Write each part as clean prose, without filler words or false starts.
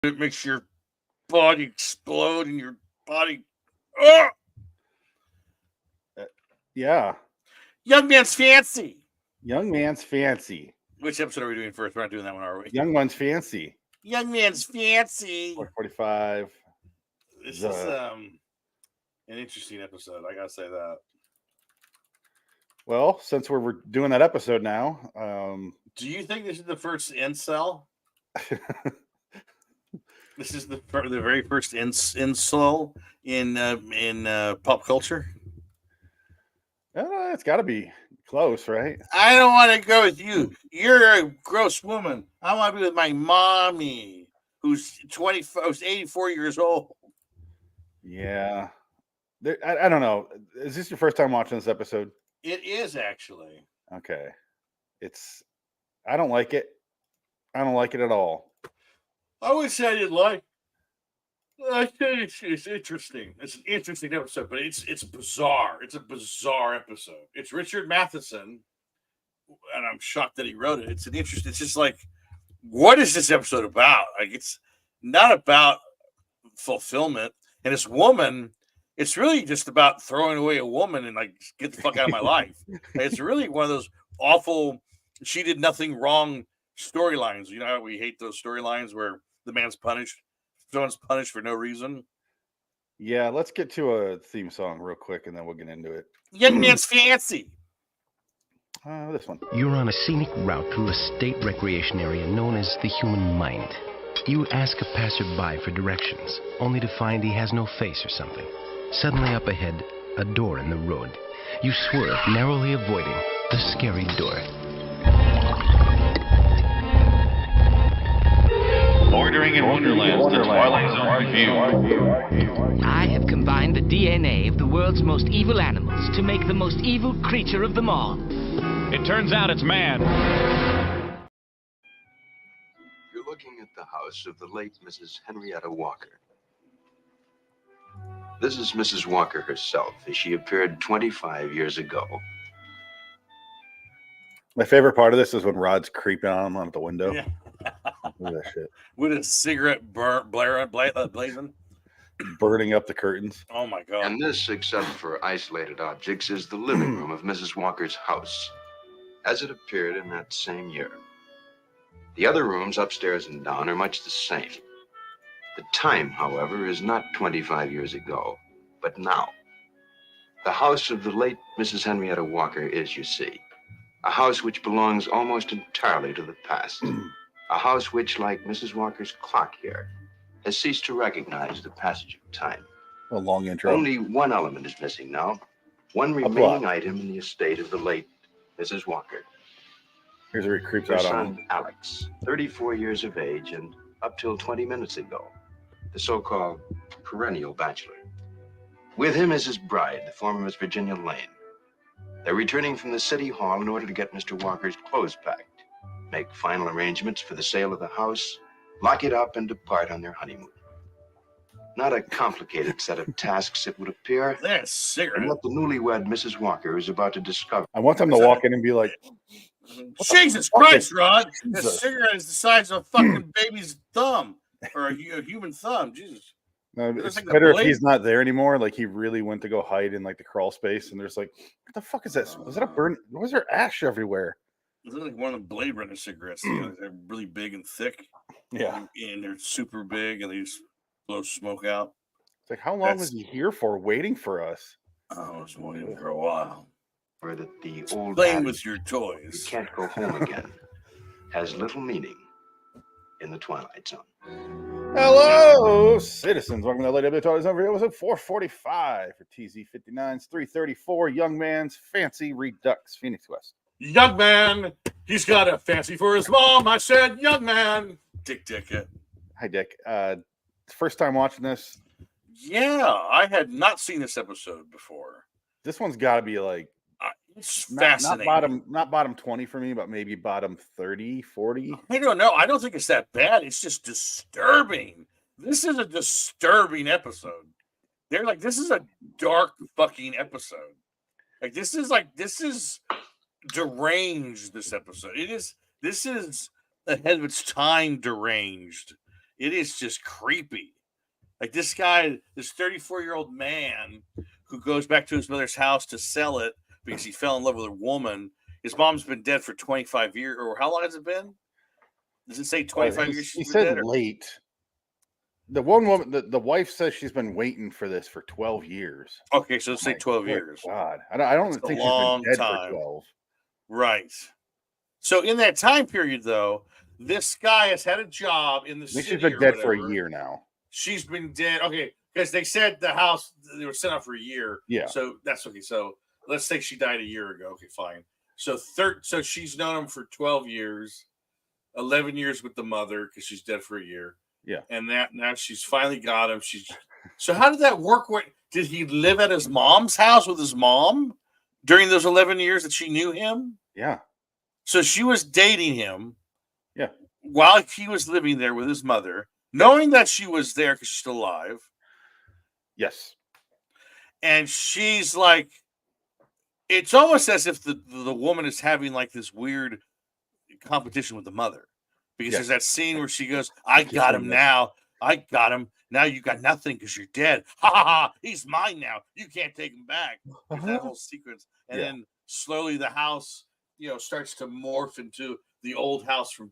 It makes your body explode and your body. Oh! Yeah. Young Man's Fancy. Young Man's Fancy. Which episode are we doing first? We're not doing that one, are we? Young Man's Fancy. Young Man's Fancy. 445. This is an interesting episode. I gotta say that. Well, since we're doing that episode now, do you think this is the first incel? This is the very first incel in pop culture. It's got to be close, right? I don't want to go with you. You're a gross woman. I want to be with my mommy, who's 84 years old. Yeah, I don't know. Is this your first time watching this episode? It is actually. Okay, I don't like it. I don't like it at all. I would say I didn't like. I think it's interesting. It's an interesting episode, but it's bizarre. It's a bizarre episode. It's Richard Matheson, and I'm shocked that he wrote it. It's just like, what is this episode about? Like, it's not about fulfillment. And this woman, it's really just about throwing away a woman and like, get the fuck out of my life. It's really one of those awful, she did nothing wrong storylines. You know how we hate those storylines where the man's punished, someone's punished for no reason. Yeah, let's get to a theme song real quick and then we'll get into it. Young Man's Fancy. This one. You're on a scenic route through a state recreation area known as the human mind. You ask a passerby for directions, only to find he has no face or something. Suddenly up ahead, a door in the road. You swerve, narrowly avoiding the scary door. Bordering in Wonderland, the Twilight Zone review. I have combined the DNA of the world's most evil animals to make the most evil creature of them all. It turns out it's man. You're looking at the house of the late Mrs. Henrietta Walker. This is Mrs. Walker herself, as she appeared 25 years ago. My favorite part of this is when Rod's creeping on him out the window. Yeah. Look at that shit. With a cigarette blazing. Burning up the curtains. Oh my God. And this, except for isolated objects, is the living room of Mrs. Walker's house, as it appeared in that same year. The other rooms upstairs and down are much the same. The time, however, is not 25 years ago, but now. The house of the late Mrs. Henrietta Walker is, you see, a house which belongs almost entirely to the past. A house which, like Mrs. Walker's clock here, has ceased to recognize the passage of time. A long intro. Only one element is missing now. One remaining item in the estate of the late Mrs. Walker. Here's where he creeps Her out on son, him. Alex, 34 years of age, and up till 20 minutes ago, the so-called perennial bachelor. With him is his bride, the former Miss Virginia Lane. They're returning from the city hall in order to get Mr. Walker's clothes packed, make final arrangements for the sale of the house, lock it up, and depart on their honeymoon. Not a complicated set of tasks, it would appear. That's cigarette. And what the newlywed Mrs. Walker is about to discover. I want them to walk in and be like, Jesus Christ, Rod. The Jesus. cigarette is the size of a fucking baby's thumb. Or a human thumb. Jesus. no, It's it's like the better if blade. he's not there anymore. Like he really went to go hide in like the crawl space, and there's like, what the fuck is that? Was that a burn? Was there ash everywhere? It's like one of the Blade Runner cigarettes. You know, they're really big and thick. Yeah. And they're super big and they just blow smoke out. It's like, how long was he here for, waiting for us? I was waiting for a while. Or that the old Playing adage, with your "You toys. can't go home again," has little meaning in the Twilight Zone. Hello, citizens. Welcome to the Late Twilight Zone video, episode 445 for TZ59's 334 Young Man's Fancy Redux, Phoenix West. Young man, he's got a fancy for his mom. I said, young man. Dick. Hi, Dick. First time watching this. Yeah, I had not seen this episode before. This one's got to be like It's not fascinating. bottom 20 for me, but maybe bottom 30, 40. I don't know. I don't think it's that bad. It's just disturbing. This is a disturbing episode. They're like, this is a dark fucking episode. This is deranged, this episode. This is ahead of its time deranged. it is just creepy. Like this guy, this 34-year-old man who goes back to his mother's house to sell it because he fell in love with a woman. His mom's been dead for 25 years, or how long has it been? Does it say 25 years? He said late. The one woman, the wife says she's been waiting for this for 12 years. Okay, so let's say 12 years. God, I don't think she's been dead for 12. Right. So in that time period, though, this guy has had a job in the city. She's been dead for a year now. She's been dead. Okay, because they said the house, they were sent out for a year. Yeah. So that's okay. So let's say she died a year ago. Okay, fine. So so she's known him for 12 years, 11 years with the mother because she's dead for a year. Yeah. And now she's finally got him. So how did that work? Did he live at his mom's house with his mom during those 11 years that she knew him? Yeah. So she was dating him. Yeah. While he was living there with his mother, knowing that she was there because she's still alive. Yes. And she's like, it's almost as if the woman is having like this weird competition with the mother. Because there's that scene where she goes, I got him now. I got him. Now you got nothing because you're dead. Ha ha ha. He's mine now. You can't take him back. There's that whole sequence. And then slowly the house, starts to morph into the old house from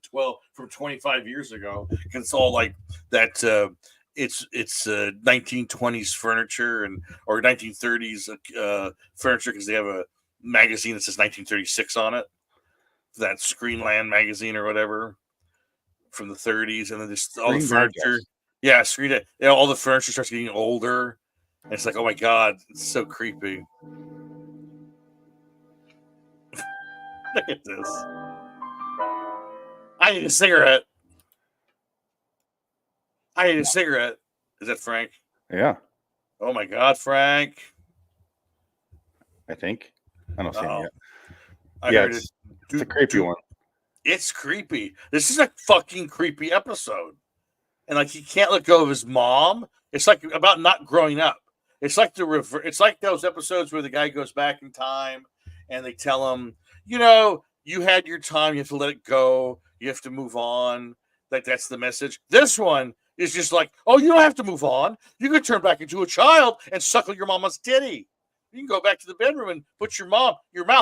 25 years ago. Because it's all like that. It's 1920s furniture or 1930s furniture because they have a magazine that says 1936 on it. That Screenland magazine or whatever. From the 30s, and then just all the furniture. Yeah, all the furniture starts getting older. And it's like, oh my god, it's so creepy. Look at this. I need a cigarette. Is that Frank? Yeah. Oh my god, Frank. I think. I don't see him yet. I heard it's a creepy one. It's creepy. This is a fucking creepy episode. And like he can't let go of his mom. It's like about not growing up. It's like it's like those episodes where the guy goes back in time and they tell him, you had your time, you have to let it go, you have to move on. Like that's the message. This one is just like, oh, you don't have to move on. You can turn back into a child and suckle your mama's titty. You can go back to the bedroom and put your mouth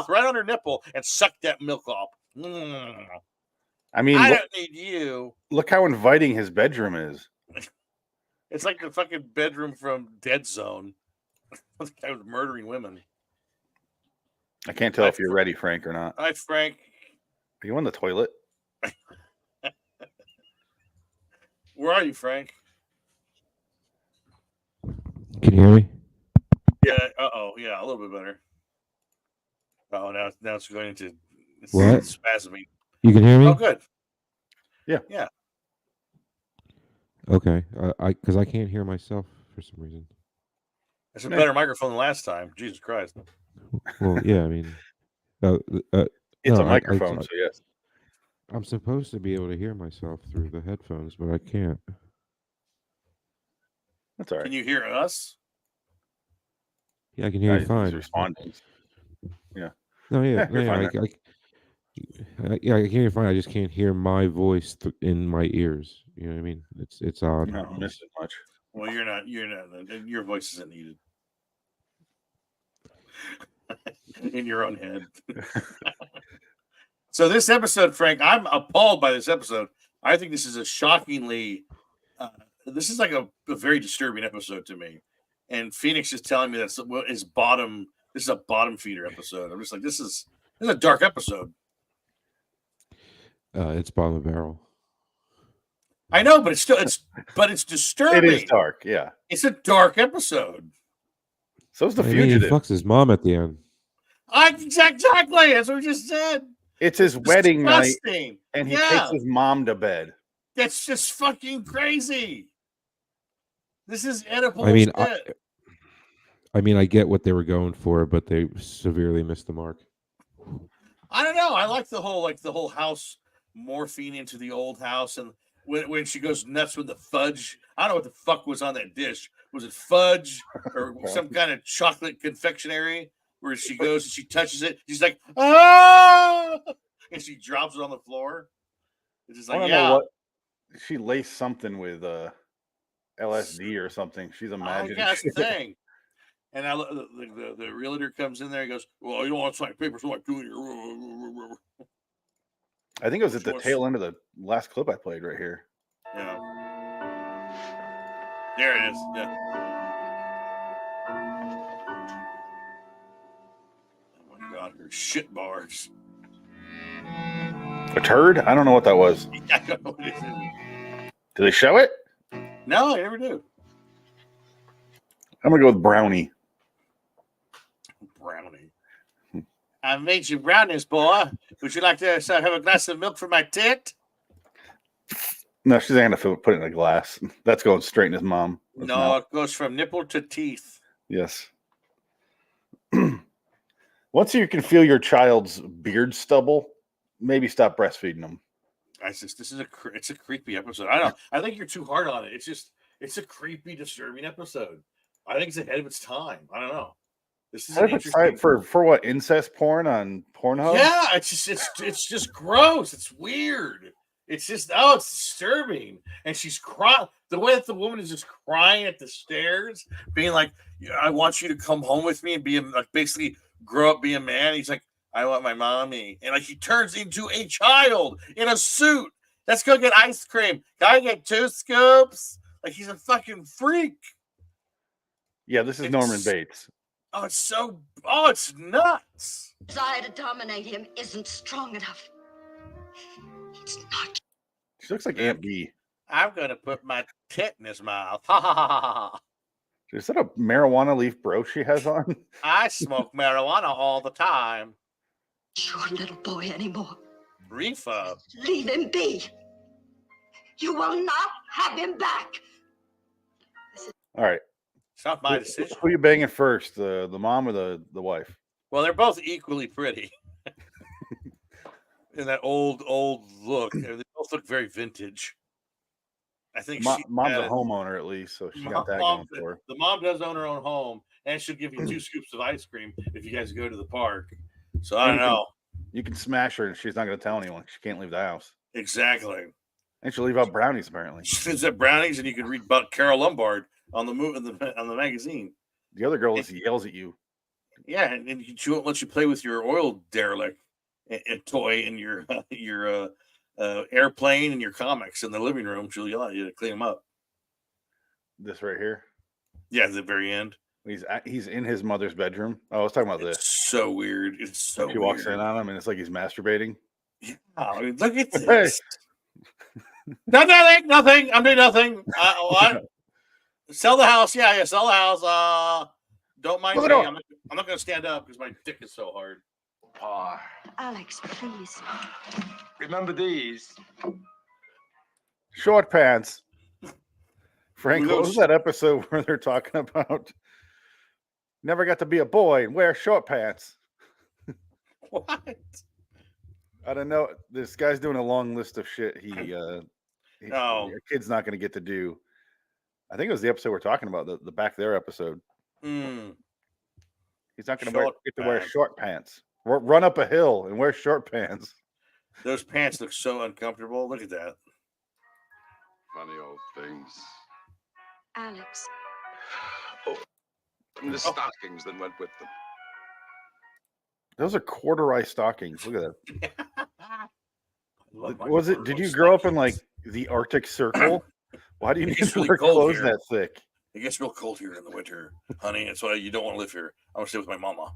right on her nipple and suck that milk off. I mean, I don't need you. Look how inviting his bedroom is. It's like the fucking bedroom from Dead Zone. The guy was murdering women. I can't tell if you're ready, Frank, or not. Hi, Frank. Are you on the toilet? Where are you, Frank? Can you hear me? Yeah. Yeah, a little bit better. Oh, now it's going into what? Spasming. You can hear me? Oh, good. Yeah. Yeah. Okay. Because I can't hear myself for some reason. It's a better microphone than last time. Jesus Christ. Well, yeah. I mean, it's a microphone, so yes. I'm supposed to be able to hear myself through the headphones, but I can't. That's all right. Can you hear us? Yeah, I can hear you fine. Responding. Yeah. No, yeah, you're fine I can hear you fine. I just can't hear my voice in my ears. You know what I mean? It's odd. I don't miss it much. Well, you're not. Your voice isn't needed in your own head. So this episode, Frank, I'm appalled by this episode. I think this is a shockingly, this is like a very disturbing episode to me. And Phoenix is telling me that's his bottom. This is a bottom feeder episode. I'm just like, this is a dark episode. It's bottom of the barrel. I know, but it's disturbing. It is dark, yeah. It's a dark episode. So's the Fugitive. Fugitive. He fucks his mom at the end. Exactly. That's what we just said. It's his wedding night, disgusting. and he takes his mom to bed. That's just fucking crazy. This is edible. I mean, I get what they were going for, but they severely missed the mark. I don't know. I like the whole house morphine into the old house, and when she goes nuts with the fudge. I don't know what the fuck was on that dish. Was it fudge or some kind of chocolate confectionery? Where she goes and she touches it, she's like, ah, and she drops it on the floor. It's just like, she laced something with LSD or something. She's I imagining. guess the shit. thing. And the realtor comes in there and goes, "Well, you don't want to sign papers, so I'm doing your." I think it was at She the wants- tail end of the last clip I played right here. Yeah. There it is. Yeah. Oh my God, her shit bars. A turd? I don't know what that was. I don't know what it is. Did they show it? No, I never do. I'm gonna go with brownie. Brownie. I made you brownies, boy. Would you like to have a glass of milk for my tit? No, she's not gonna put it in a glass. That's going straight in his mom. No, it goes from nipple to teeth. Yes. Once you can feel your child's beard stubble, maybe stop breastfeeding them. It's a creepy episode. I don't. I think you're too hard on it. It's a creepy, disturbing episode. I think it's ahead of its time. I don't know. This is an interesting for what, incest porn on Pornhub? Yeah, it's just gross. It's weird. It's just it's disturbing. And she's crying. The way that the woman is just crying at the stairs, being like, "I want you to come home with me and be like basically grow up, be a man." He's like, "I want my mommy," and like he turns into a child in a suit. Let's go get ice cream. Can I get 2 scoops? Like he's a fucking freak. Yeah, this is Norman Bates. Oh, it's nuts. Desire to dominate him isn't strong enough. It's not. She looks like Aunt B. I'm gonna put my tit in his mouth. Ha ha ha ha ha. Is that a marijuana leaf brooch she has on? I smoke marijuana all the time. Your little boy anymore. Refub. Leave him be. You will not have him back. All right. It's not my decision. Who are you banging first, the mom or the wife? Well, they're both equally pretty. In that old look. They both look very vintage. I think mom's a homeowner at least, so she got that going for her. The mom does own her own home, and she'll give you 2 scoops of ice cream if you guys go to the park. So I don't know. You can smash her, and she's not going to tell anyone. She can't leave the house. Exactly. And she'll leave out brownies, apparently. She says that brownies, and you can read about Carol Lombard on the on the magazine. The other girl yells at you. Yeah, and she won't let you play with your oil derelict toy and your airplane and your comics in the living room. She'll yell at you to clean them up. This right here. Yeah, at the very end. He's in his mother's bedroom. Oh, I was talking about this. So weird. It's so. She walks in on him, and it's like he's masturbating. Yeah, I mean, look at this. Nothing. I'm doing nothing. What? Sell the house. Yeah, sell the house. Don't mind me. I'm not going to stand up because my dick is so hard. Alex, please. Remember these? Short pants. Frank, what was that episode where they're talking about never got to be a boy and wear short pants? What? I don't know. This guy's doing a long list of shit your kid's not going to get to do. I think it was the episode we're talking about, the back there episode. Mm. He's not going to get to wear short pants. Run up a hill and wear short pants. Those pants look so uncomfortable. Look at that. Funny old things. Alex. Oh, and the stockings that went with them. Those are corduroy stockings. Look at that. Did you grow up in like the Arctic Circle? Why do you need to wear clothes that thick? It gets real cold here in the winter, honey. That's why you don't want to live here. I want to stay with my mama.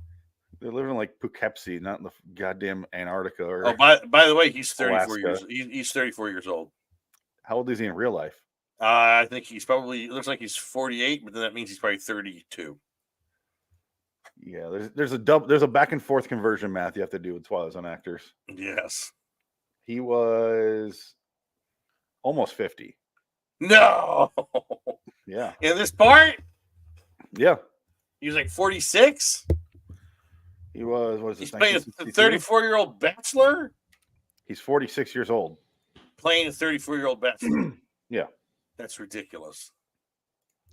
They're living like Poughkeepsie, not in the goddamn Antarctica. Oh, by the way, he's 34 years. He's 34 years old. How old is he in real life? I think he's probably. It looks like he's 48, but then that means he's probably 32. Yeah, there's a back and forth conversion math you have to do with Twilight Zone actors. Yes, he was almost 50. No. Yeah. In this part. Yeah. He was like 46. He was. What is He's playing a 34-year-old bachelor. He's 46 years old. Playing a 34-year-old bachelor. Yeah. That's ridiculous.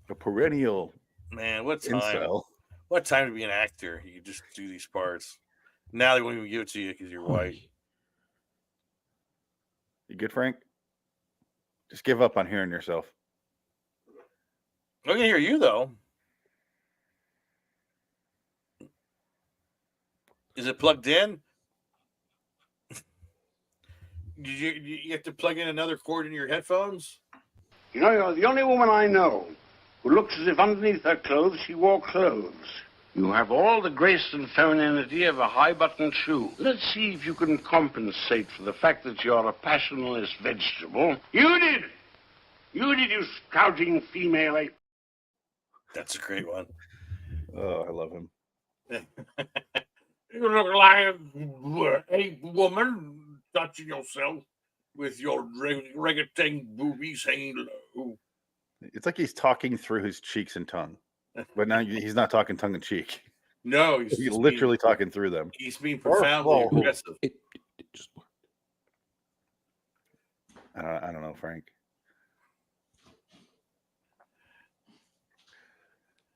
A perennial. Man, what time? Incel. What time to be an actor? You can just do these parts. Now they won't even give it to you because you're white. You good, Frank? Just give up on hearing yourself. I can hear you though. Is it plugged in? You have to plug in another cord in your headphones? You know, you're the only woman I know who looks as if underneath her clothes she wore clothes. You have all the grace and femininity of a high-button shoe. Let's see if you can compensate for the fact that you're a passionless vegetable. You did! You did, you scouting female ape. That's a great one. Oh, I love him. You look like a woman touching yourself with your reggaeton boobies hanging low. It's like he's talking through his cheeks and tongue. But now he's not talking tongue in cheek. No, he's literally talking through them. He's being profoundly aggressive. It just worked. I don't know, Frank.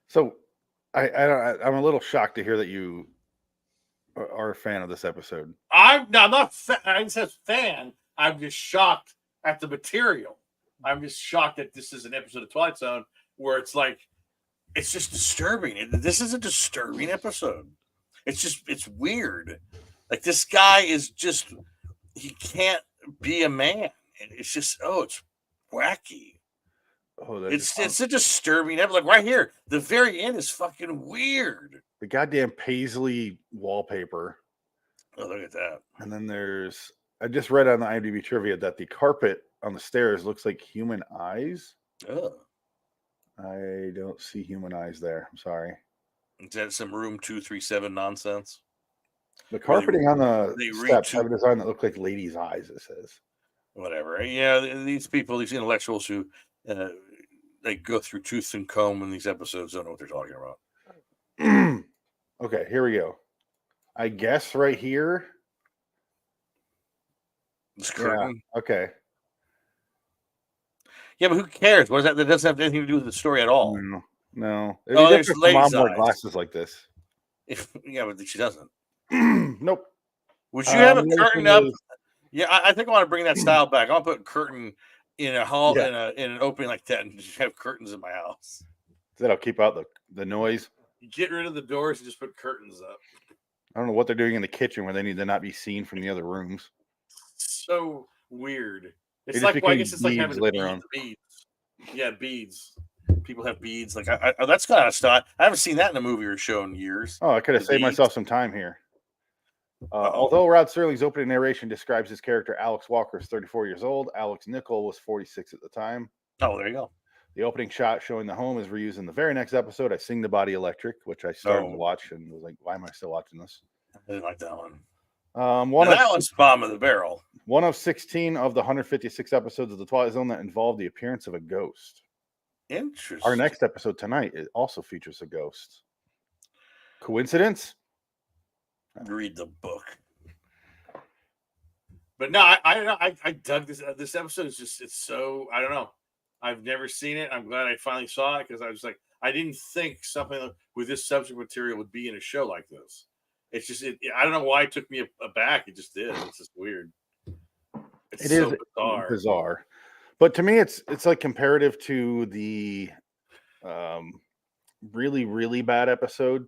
So I'm a little shocked to hear that you are a fan of this episode. I'm not I said fan. I'm just shocked at the material. I'm just shocked that this is an episode of Twilight Zone where it's like, it's just disturbing. This is a disturbing episode. It's weird. Like, this guy is just, he can't be a man. It's just, it's wacky. Oh, it's a disturbing episode. Like right here, the very end is fucking weird. The goddamn paisley wallpaper. Oh, look at that. And then I just read on the IMDb trivia that the carpet on the stairs looks like human eyes. Oh. I don't see human eyes there. I'm sorry. Is that some room 237 nonsense? The carpeting on the steps have a design that look like ladies' eyes, it says. Whatever. Yeah, these people, these intellectuals who they go through tooth and comb in these episodes don't know what they're talking about. Okay, here we go. I guess right here. This curtain. Yeah, okay. Yeah, but who cares? What is that? That doesn't have anything to do with the story at all. No. Oh, there's mom wear glasses like this. Yeah, but she doesn't. Nope. Would you have a curtain up? Yeah, I think I want to bring that style back. I'll put a curtain in a hall in an opening like that, and just have curtains in my house. That'll keep out the noise. You get rid of the doors and just put curtains up. I don't know what they're doing in the kitchen where they need to not be seen from the other rooms. So weird. It's like, well, I guess it's like having beads. Yeah, beads. People have beads. Like, that's kind of style. I haven't seen that in a movie or show in years. Oh, I could have saved myself some time here. Although Rod Serling's opening narration describes his character Alex Walker as 34 years old, Alex Nichol was 46 at the time. Oh, there you go. The opening shot showing the home is reused in the very next episode, I Sing the Body Electric, which I started to watch and was like, why am I still watching this? I didn't like that one. That one's bottom of the barrel. One of 16 of the 156 episodes of the Twilight Zone that involved the appearance of a ghost. Interesting. Our next episode tonight, it also features a ghost. Coincidence? Read the book. But no, I dug this. This episode is just, it's so, I don't know. I've never seen it. I'm glad I finally saw it because I was like, I didn't think something with this subject material would be in a show like this. It's just, I don't know why it took me aback. It just did. It's just weird. It is bizarre. But to me, it's like comparative to the really, really bad episode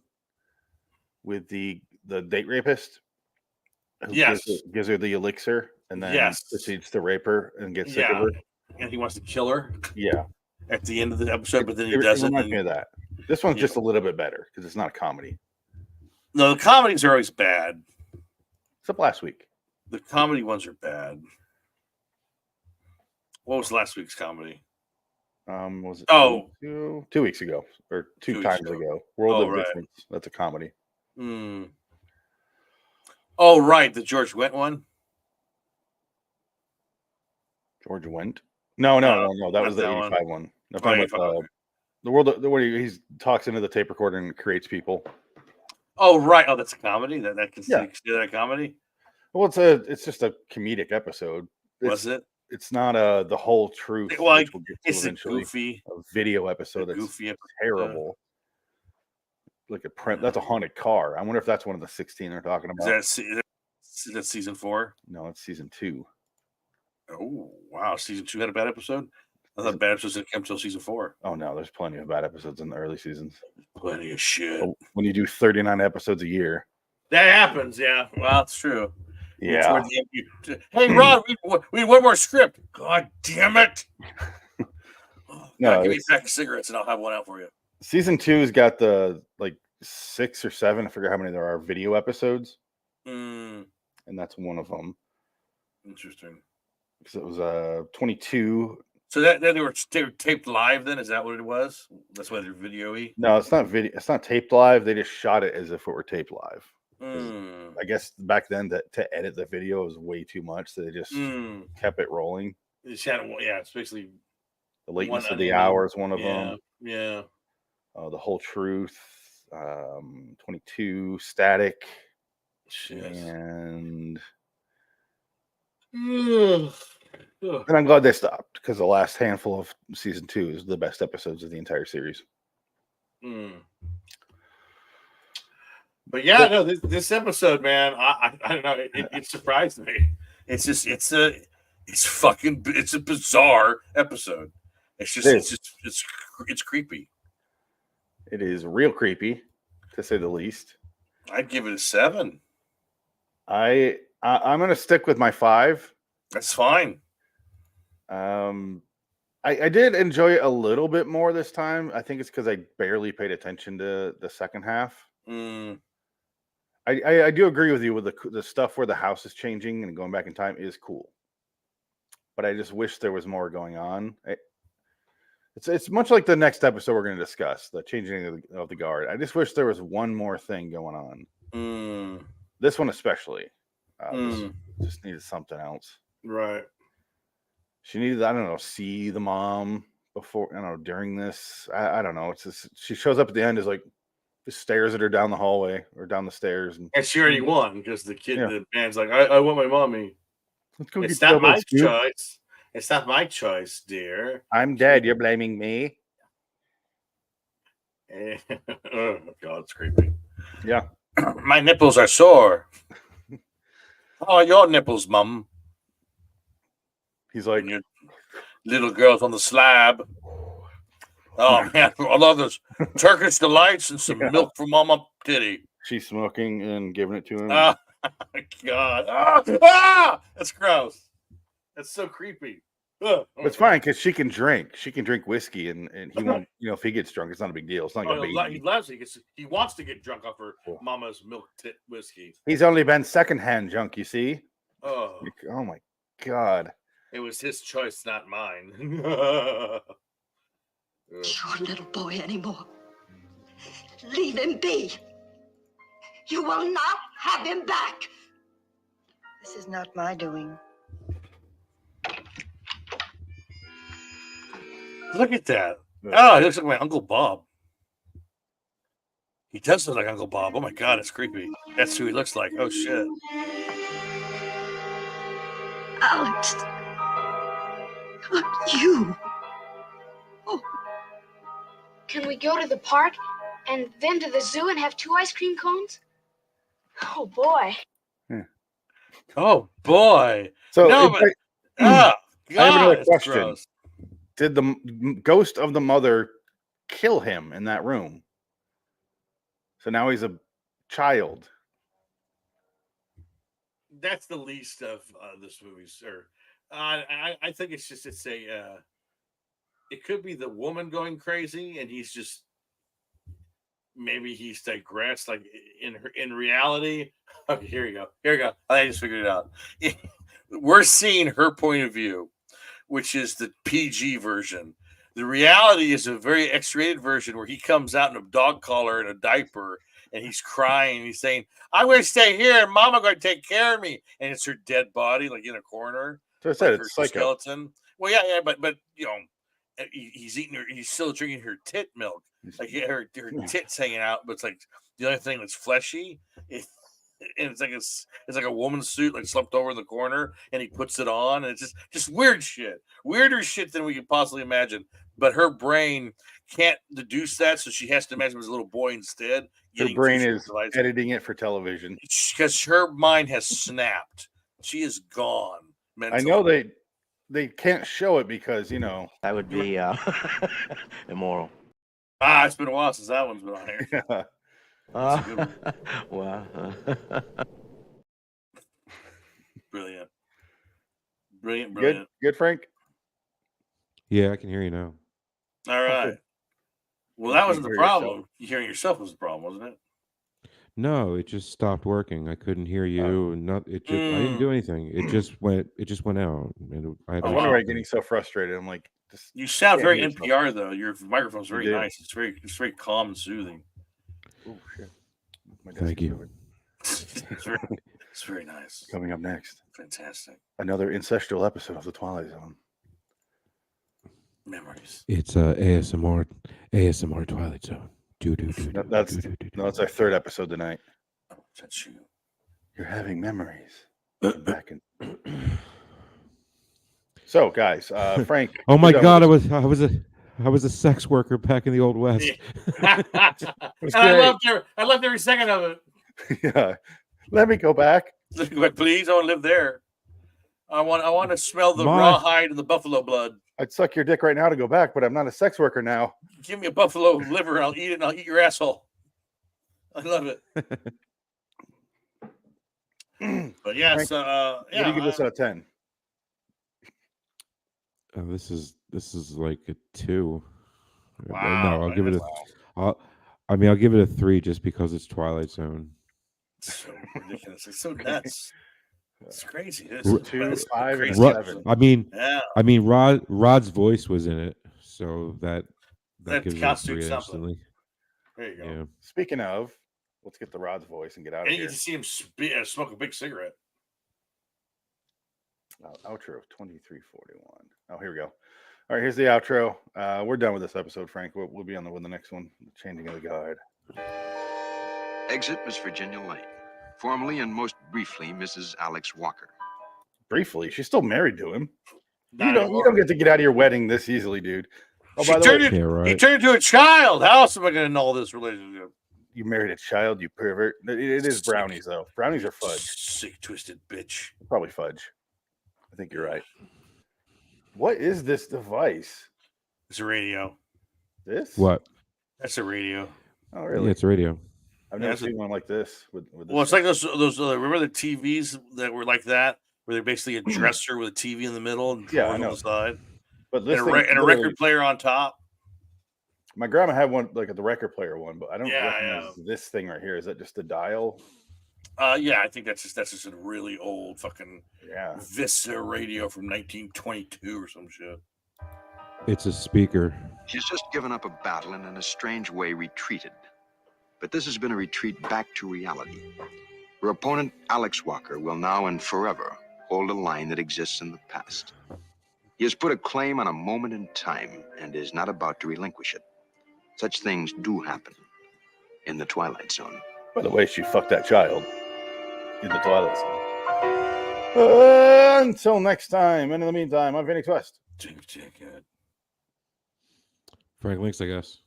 with the date rapist. Who gives her the elixir and then proceeds to rape her and get sick of her. And he wants to kill her. Yeah. At the end of the episode, but then he doesn't. Reminds me of that. This one's just a little bit better because it's not a comedy. No, the comedies are always bad. Except last week. The comedy ones are bad. What was last week's comedy? Was it 2 weeks ago or two times ago? World of Difference. That's a comedy. Oh, right, the George Wendt one. George Wendt? No. That was the 85 one. I'm talking about the world where he talks into the tape recorder and creates people. Oh, right. Oh, that's a comedy. That can consider that a comedy. Well, it's just a comedic episode. Was it? It's not the whole truth. Well, it's a video episode. That's goofy episode. Terrible. Like that's a haunted car. I wonder if that's one of the 16 they're talking about. Is that season 4? No, it's season 2. Oh wow, season 2 had a bad episode. I thought bad episodes didn't come until season 4. Oh no, there's plenty of bad episodes in the early seasons. Plenty of shit. When you do 39 episodes a year, that happens. Yeah, well, it's true. Yeah. Toward the end, hey, Ron, we need one more script. God damn it! No, give me a pack of cigarettes and I'll have one out for you. Season 2's got the 6 or 7. I forget how many there are video episodes, and that's one of them. Interesting. Because it was 22. So that they were taped live. Then is that what it was? That's why they're video-y. No, it's not video. It's not taped live. They just shot it as if it were taped live. I guess back then to edit the video was way too much, so they just kept it rolling. It's basically the lateness of the hour is one of them. Yeah. The Whole Truth, 22, Static, and I'm glad they stopped because the last handful of season 2 is the best episodes of the entire series. But yeah, no, this episode, man, I don't know, it surprised me. It's just it's a bizarre episode. It's creepy. It is real creepy, to say the least. I'd give it a 7. I'm gonna stick with my 5. That's fine. I did enjoy it a little bit more this time. I think it's because I barely paid attention to the second half. I do agree with you with the stuff where the house is changing and going back in time is cool, but I just wish there was more going on. It's much like the next episode we're going to discuss, the changing of the guard. I just wish there was one more thing going on. This one especially, just needed something else. Right. She needed, I don't know, see the mom before, during this. I don't know. It's just, she shows up at the end, is just stares at her down the hallway or down the stairs, and she already won because the man's like, I want my mommy. Let's go. It's not my choice. It's not my choice, dear. I'm dead. You're blaming me. Oh God, it's creepy. Yeah. My nipples are sore. How are your nipples, Mum? He's like, your little girl's on the slab. Oh man, I love this Turkish delights and some milk from Mama Titty. She's smoking and giving it to him. Oh my God! That's gross. That's so creepy. It's fine because she can drink. She can drink whiskey, and he won't. If he gets drunk, it's not a big deal. It's not like a baby. He loves it. He wants to get drunk off her mama's milk tit whiskey. He's only been secondhand drunk. You see? Oh my God! It was his choice, not mine. Your little boy anymore. Leave him be. You will not have him back. This is not my doing. Look at that. Oh, he looks like my Uncle Bob. He does look like Uncle Bob. Oh my God, it's creepy. That's who he looks like. Oh shit. Alex. You. Oh. Can we go to the park and then to the zoo and have 2 ice cream cones? Oh boy. Oh boy. So no, but, God, I have another question. Gross. Did the ghost of the mother kill him in that room? So now he's a child. That's the least of this movie, sir. I think it could be the woman going crazy, and maybe he's digressed, like in reality. Okay, here you go. I just figured it out. We're seeing her point of view, which is the PG version. The reality is a very X-rated version where he comes out in a dog collar and a diaper, and he's crying. He's saying, "I'm going to stay here, and Mama going to take care of me." And it's her dead body, like in a corner. So I said like it's her psycho. Skeleton. Well, yeah, but he's eating her. He's still drinking her tit milk. Like her tits hanging out, but it's like the only thing that's fleshy. And it's like a woman's suit, like slumped over in the corner, and he puts it on, and it's just weird shit, weirder shit than we could possibly imagine. But her brain can't deduce that, so she has to imagine it was a little boy instead. Her brain is editing it for television because her mind has snapped. She is gone. Mentally. I know they can't show it because that would be immoral. It's been a while since that one's been on here. Yeah. That's a good one. Wow. Brilliant. Brilliant. Good, Frank. Yeah, I can hear you now. All right. Well, that wasn't the problem. You hearing yourself was the problem, wasn't it? No, it just stopped working. I couldn't hear you. And I didn't do anything. It just went out. And I had I wonder why I'm getting so frustrated. I'm like, you sound very can't hear NPR though. Your microphone's very nice. It's very calm and soothing. Oh shit! Thank you. It's very nice. Coming up next, fantastic. Another incestual episode of the Twilight Zone. Memories. It's ASMR Twilight Zone. That's our third episode tonight. Oh, that's you. You're having memories. Back in. So, guys, Frank. Oh my God! I was a sex worker back in the Old West. I loved every second of it. Yeah. Let me go back. Please, I want to live there. I want to smell the rawhide and the buffalo blood. I'd suck your dick right now to go back, but I'm not a sex worker now. Give me a buffalo liver, I'll eat it, and I'll eat your asshole. I love it. But yeah, Frank, what do you give this out of 10? This is like a 2. Wow, no, I'll give it I'll give it a 3 just because it's Twilight Zone. It's so ridiculous. It's so nuts. It's crazy. It's 2, 5, and 7. I mean, Rod's voice was in it, so that gives it a constitutes 3 something. instantly. There you go. Yeah. Speaking of, let's get the Rod's voice and get out of And you here. get to see him smoke a big cigarette. Outro 2341. Oh, here we go. All right, here's the outro. We're done with this episode, Frank. We'll be on with the next one. Changing of the guard. Exit Miss Virginia Lane. Formally and most briefly, Mrs. Alex Walker. Briefly, she's still married to him. You don't get to get out of your wedding this easily, dude. Oh, by the way, he turned into a child. How else am I going to know this relationship? You married a child, you pervert. It is brownies, though. Brownies are fudge. Sick, twisted bitch. Probably fudge. I think you're right. What is this device? It's a radio. This? What? That's a radio. Oh, really? Yeah, it's a radio. I've never seen one like this. With well, it's like those. Remember the TVs that were like that, where they're basically a dresser with a TV in the middle and drawers on the side, but this and a record player on top. My grandma had one, like the record player one, but I don't recognize this thing right here. Is that just a dial? Yeah, I think that's just a really old fucking Vista radio from 1922 or some shit. It's a speaker. She's just given up a battle and in a strange way retreated. But this has been a retreat back to reality. Her opponent, Alex Walker, will now and forever hold a line that exists in the past. He has put a claim on a moment in time and is not about to relinquish it. Such things do happen in the Twilight Zone. By the way, she fucked that child in the Twilight Zone. Until next time, and in the meantime, I'm Phoenix West. Frank Links, I guess.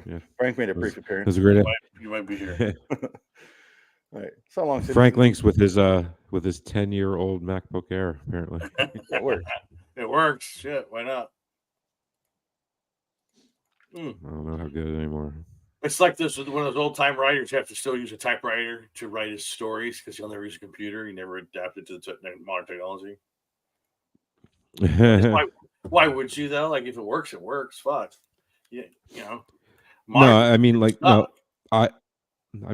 Yeah. Frank made a brief appearance. That's a great. You might be here. All right. So long. Frank Links with his 10-year-old MacBook Air, apparently. It works. It works. Shit, why not? I don't know how good anymore. It's like this with one of those old time writers who have to still use a typewriter to write his stories because he'll never use a computer. He never adapted to the modern technology. Why would you though? Like if it works, it works. Fuck. Yeah, you know. No, I mean no. I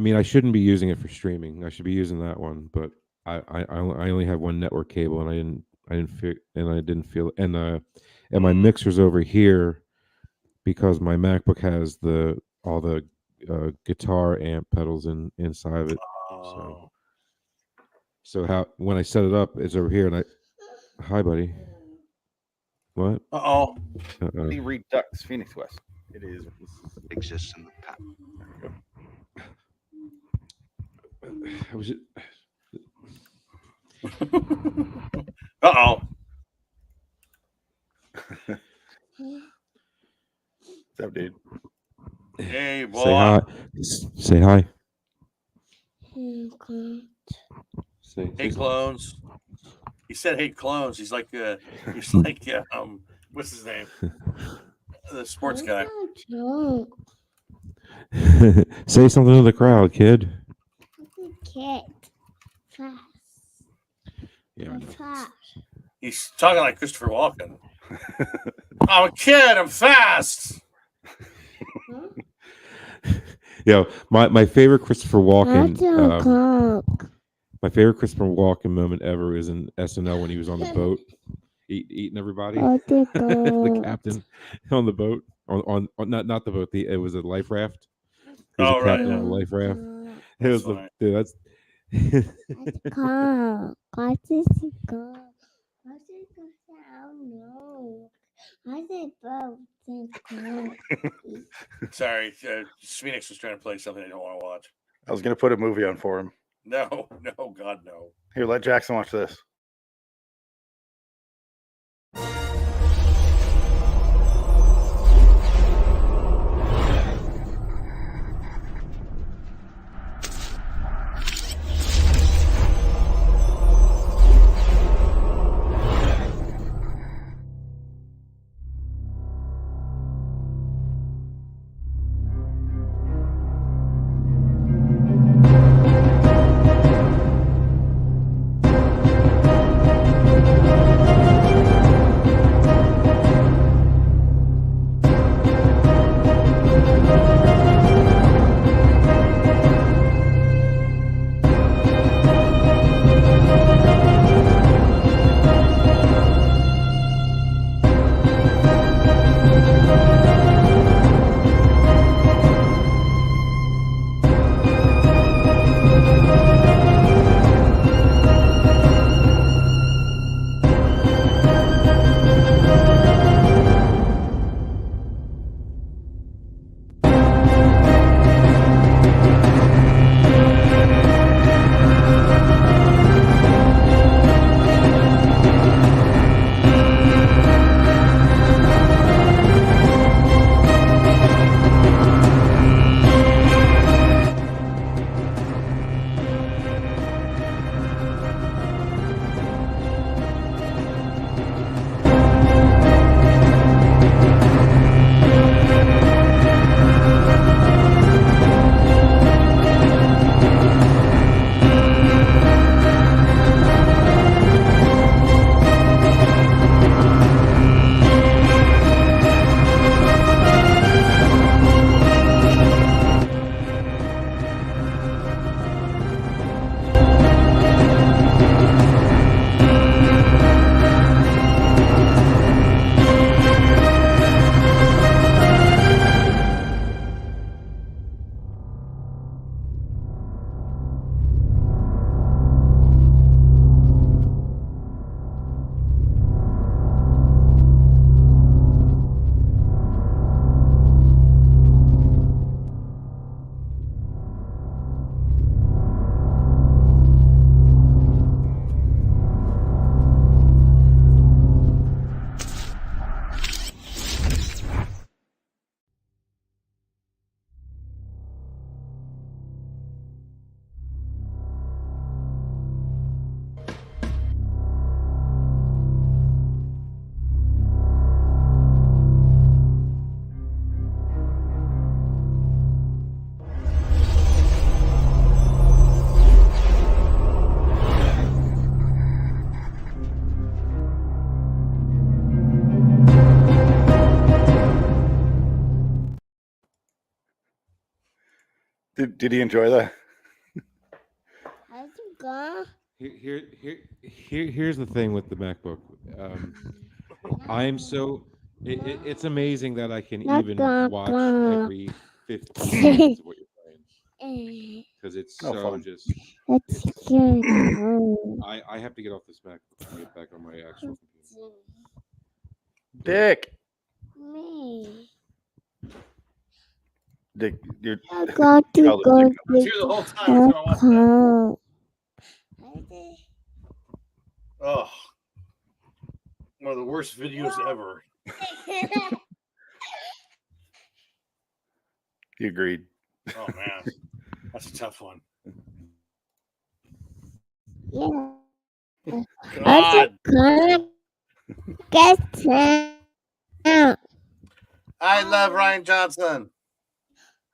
mean I shouldn't be using it for streaming. I should be using that one, but I only have one network cable, and I didn't feel and my mixer's over here because my MacBook has all the guitar amp pedals inside of it. So how when I set it up, it's over here, and hi buddy. What? The Redux Phoenix West. It is exists in the past. Was it? What's up, dude? Hey, boy. Say hi. Say hi. Hey, clones. He said, "Hey, clones." He's like, what's his name? The sports guy. Say something to the crowd, kid. Kid. Fast. Yeah. Fast. He's talking like Christopher Walken. I'm a kid. I'm fast. Yeah, my favorite Christopher Walken. My favorite Christopher Walken moment ever is in SNL when he was on the boat, eating everybody. The captain on the boat, on not the boat. It was a life raft. He was a captain on a life raft. It was the dude. That's. Sorry, Phoenix was trying to play something I don't want to watch. I was going to put a movie on for him. No, God, no. Here, let Jackson watch this. Did he enjoy that? Here's the thing with the MacBook. I am so it's amazing that I can even watch every 15 minutes of what you're playing because it's so just. I have to get off this MacBook and get back on my actual computer. Dick. Me. Dick, you're. I got to go to Here the whole time. That's what I want. Oh, one of the worst videos ever. You agreed. Oh man, that's a tough one. Yeah. God. Get out. I love Ryan Johnson.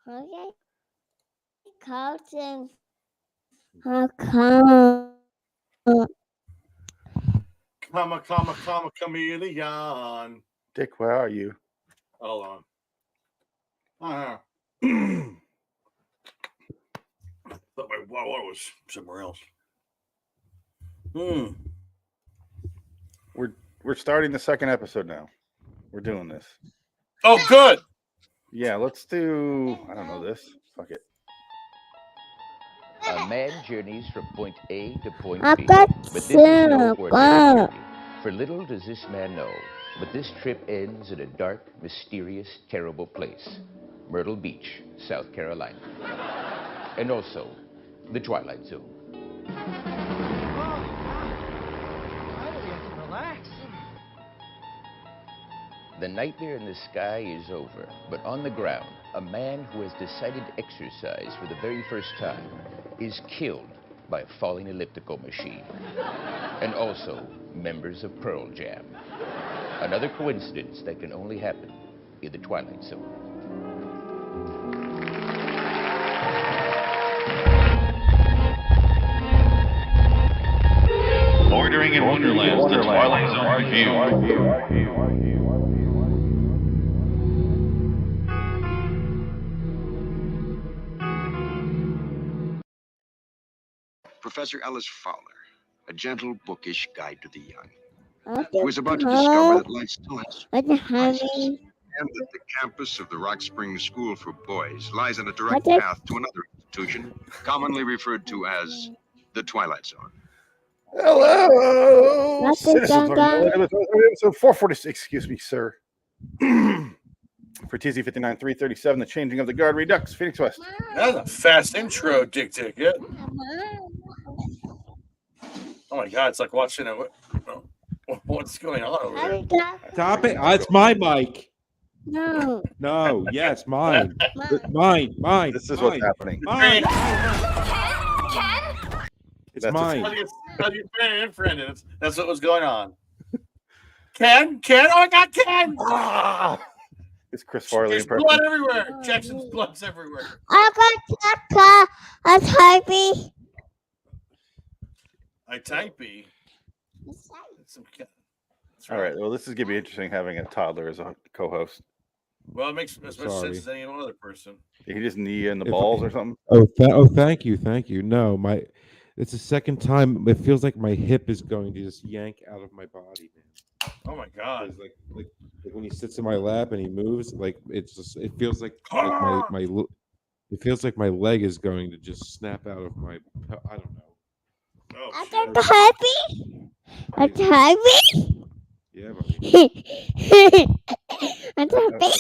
Okay. Carlton. Come. Chameleon. Dick, where are you? Hold on. Thought my water was somewhere else. We're starting the second episode now. We're doing this. Oh, good. Yeah, let's do. I don't know this. Fuck it. A man journeys from point A to point I B, got but this is no ordinary silver. journey. For little does this man know, but this trip ends in a dark, mysterious, terrible place, Myrtle Beach, South Carolina, and also the Twilight Zone. Relax. The nightmare in the sky is over, but on the ground, a man who has decided to exercise for the very first time is killed by a falling elliptical machine. And also, members of Pearl Jam. Another coincidence that can only happen in the Twilight Zone. Bordering in Wonderland, the Twilight Zone review. Professor Ellis Fowler, a gentle, bookish guide to the young, Okay. who is about to discover that life still has What surprises, and that the campus of the Rock Springs School for Boys lies on a direct Okay. path to another institution, commonly referred to as the Twilight Zone. Hello, What's citizens. it, Episode 446. Excuse me, sir. For TZ59 337, the changing of the guard Redux, Phoenix West. That's a fast intro, Dick Ticket. Oh my God, it's like watching a. What's going on over there? Stop it. It's my mic. No. No, yes, mine. Mine. This is what's happening. Mine. It's That's mine. How do you friend? That's what was going on. Ken? Oh, I got Ken! It's Chris Farley There's impression. blood everywhere. Jackson's blood's everywhere. I got Taka. A typey. I typey. All right. Well, this is gonna be interesting having a toddler as a co-host. Well, it makes as much sense as any other person. Did he just knee you in the balls or something? Thank you. No, it's the second time. It feels like my hip is going to just yank out of my body, man. Oh my God! Like when he sits in my lap and he moves, like it feels like it feels like my leg is going to just snap out of my. I don't know. Oh, I got the happy. A typey. Yeah, buddy. A typey.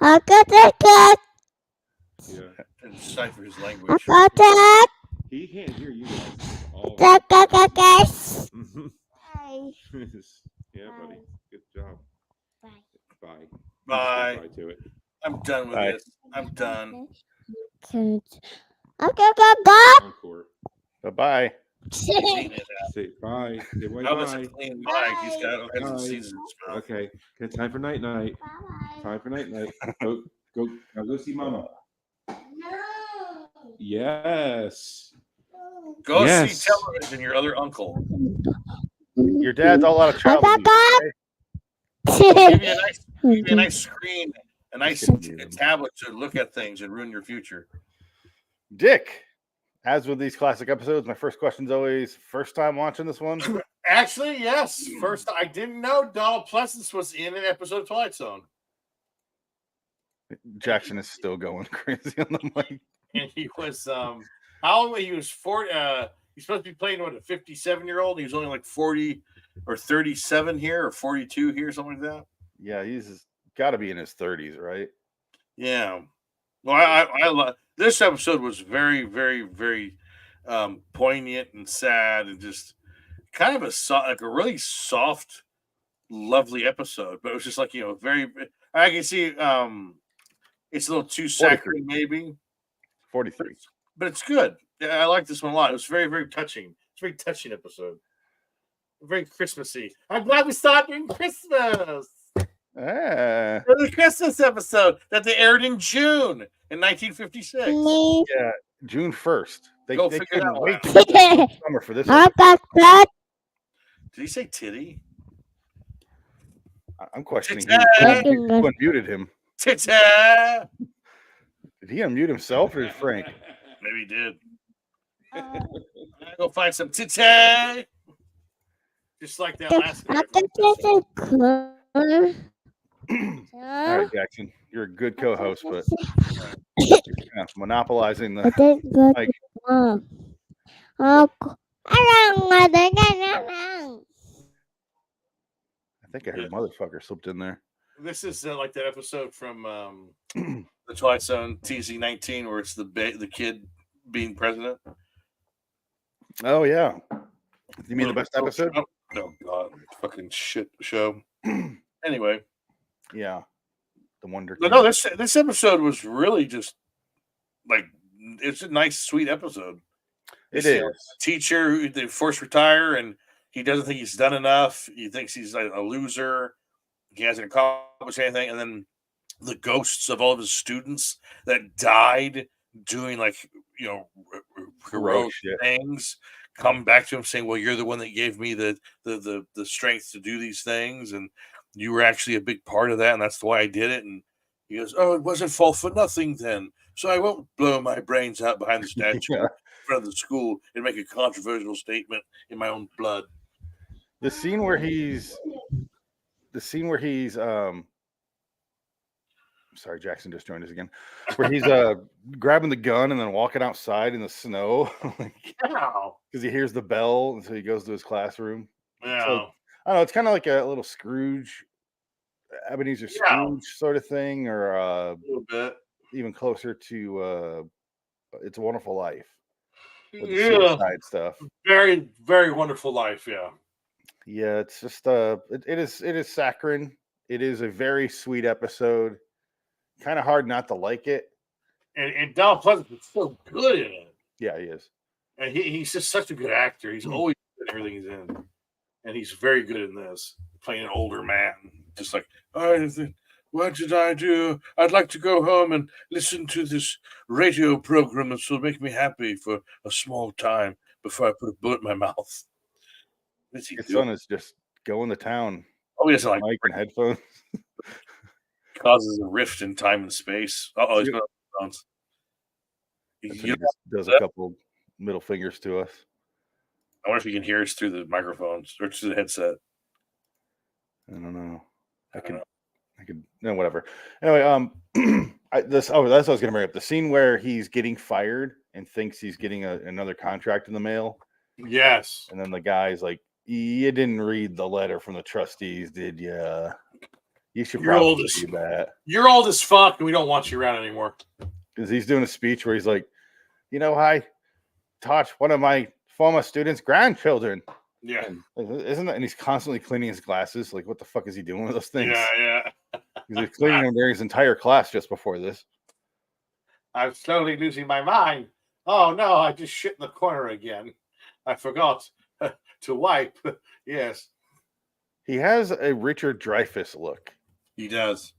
I got that. Yeah. And decipher his I language. got that. He can't hear you guys. All Guys. Yeah, buddy. Good job. Bye. Bye. Bye to it. I'm done with this. I'm done. Okay. Encore. Bye-bye. Say bye. Say bye. That was a clean mic. He's got all kinds of Bye. seasons. Okay. Good time for night. Time for night. Go. Now go see Mama. Yes. Go see television. Your other uncle. Your dad's all out of child abuse. Give you a nice screen, a nice tablet to look at things and ruin your future. Dick, as with these classic episodes, my first question is always first time watching this one. Actually, yes. First, I didn't know Donald Pleasance was in an episode of Twilight Zone. Jackson is still going crazy on the mic. And he was how old? He was 40. He's supposed to be playing what, a 57-year-old. He was only like 40 or 37 here, or 42 here, something like that. Yeah, he's got to be in his 30s, right? Yeah. Well, I love this episode. Was very, very, very poignant and sad, and just kind of a really soft, lovely episode. But it was just like, very. I can see it's a little too saccharine, maybe. 43. but it's good. Yeah, I like this one a lot. It was very, very touching. It's a very touching episode. Very Christmassy. I'm glad we saw it during Christmas. Ah. It was a Christmas episode that they aired in June in 1956. Yeah, June 1st. They Go figure couldn't that wait one to get to summer for this. Did he say titty? I'm questioning Titty. who unmuted him. Titty. Did he unmute himself or did Frank? Maybe he did. Go find some titty. Just like that last guy. All right, Jackson, you're a good co-host, but yeah, monopolizing the mic. I think I heard motherfucker slipped in there. This is like that episode from the Twilight Zone TZ19 where it's the kid being president. Oh yeah, you mean the best episode? Oh god, fucking shit show. Anyway, yeah, the Wonder. No, this episode was really just like it's a nice, sweet episode. It is. A teacher who they forced retire, and he doesn't think he's done enough. He thinks he's like a loser. He hasn't accomplished anything, and then the ghosts of all of his students that died doing like heroic things come back to him saying, well, you're the one that gave me the strength to do these things, and you were actually a big part of that, and that's why I did it. And he goes, oh, it wasn't fall for nothing then, so I won't blow my brains out behind the statue in front of the school and make a controversial statement in my own blood. The scene where he's sorry, Jackson just joined us again. Where he's grabbing the gun and then walking outside in the snow because he hears the bell, and so he goes to his classroom. Yeah, so, I don't know. It's kind of like a little Scrooge, Ebenezer Scrooge sort of thing, or a little bit even closer to It's a Wonderful Life. With the suicide stuff. Very, very Wonderful Life. Yeah. Yeah, it's just it is saccharine. It is a very sweet episode. Kind of hard not to like it. And Donald Pleasance is so good in it. Yeah, he is. And he's just such a good actor. He's always good in everything he's in. And he's very good in this, playing an older man. Just like, what did I do? I'd like to go home and listen to this radio program that will make me happy for a small time before I put a bullet in my mouth. His son is just going to town. Oh, he doesn't like mic and headphones. Causes a rift in time and space. He's going to he just does a couple middle fingers to us. I wonder if you can hear us through the microphones or through the headset. I don't know. I could. No, whatever. Anyway, that's what I was going to bring up. The scene where he's getting fired and thinks he's getting another contract in the mail. Yes. And then the guy's like, you didn't read the letter from the trustees, did you? You should probably do that. You're old as fuck, and we don't want you around anymore. Because he's doing a speech where he's like, I taught one of my former students' grandchildren. Yeah. Isn't that? And he's constantly cleaning his glasses. Like, what the fuck is he doing with those things? Yeah. He's cleaning them during his entire class just before this. I'm slowly losing my mind. Oh, no, I just shit in the corner again. I forgot to wipe. Yes. He has a Richard Dreyfuss look. He does.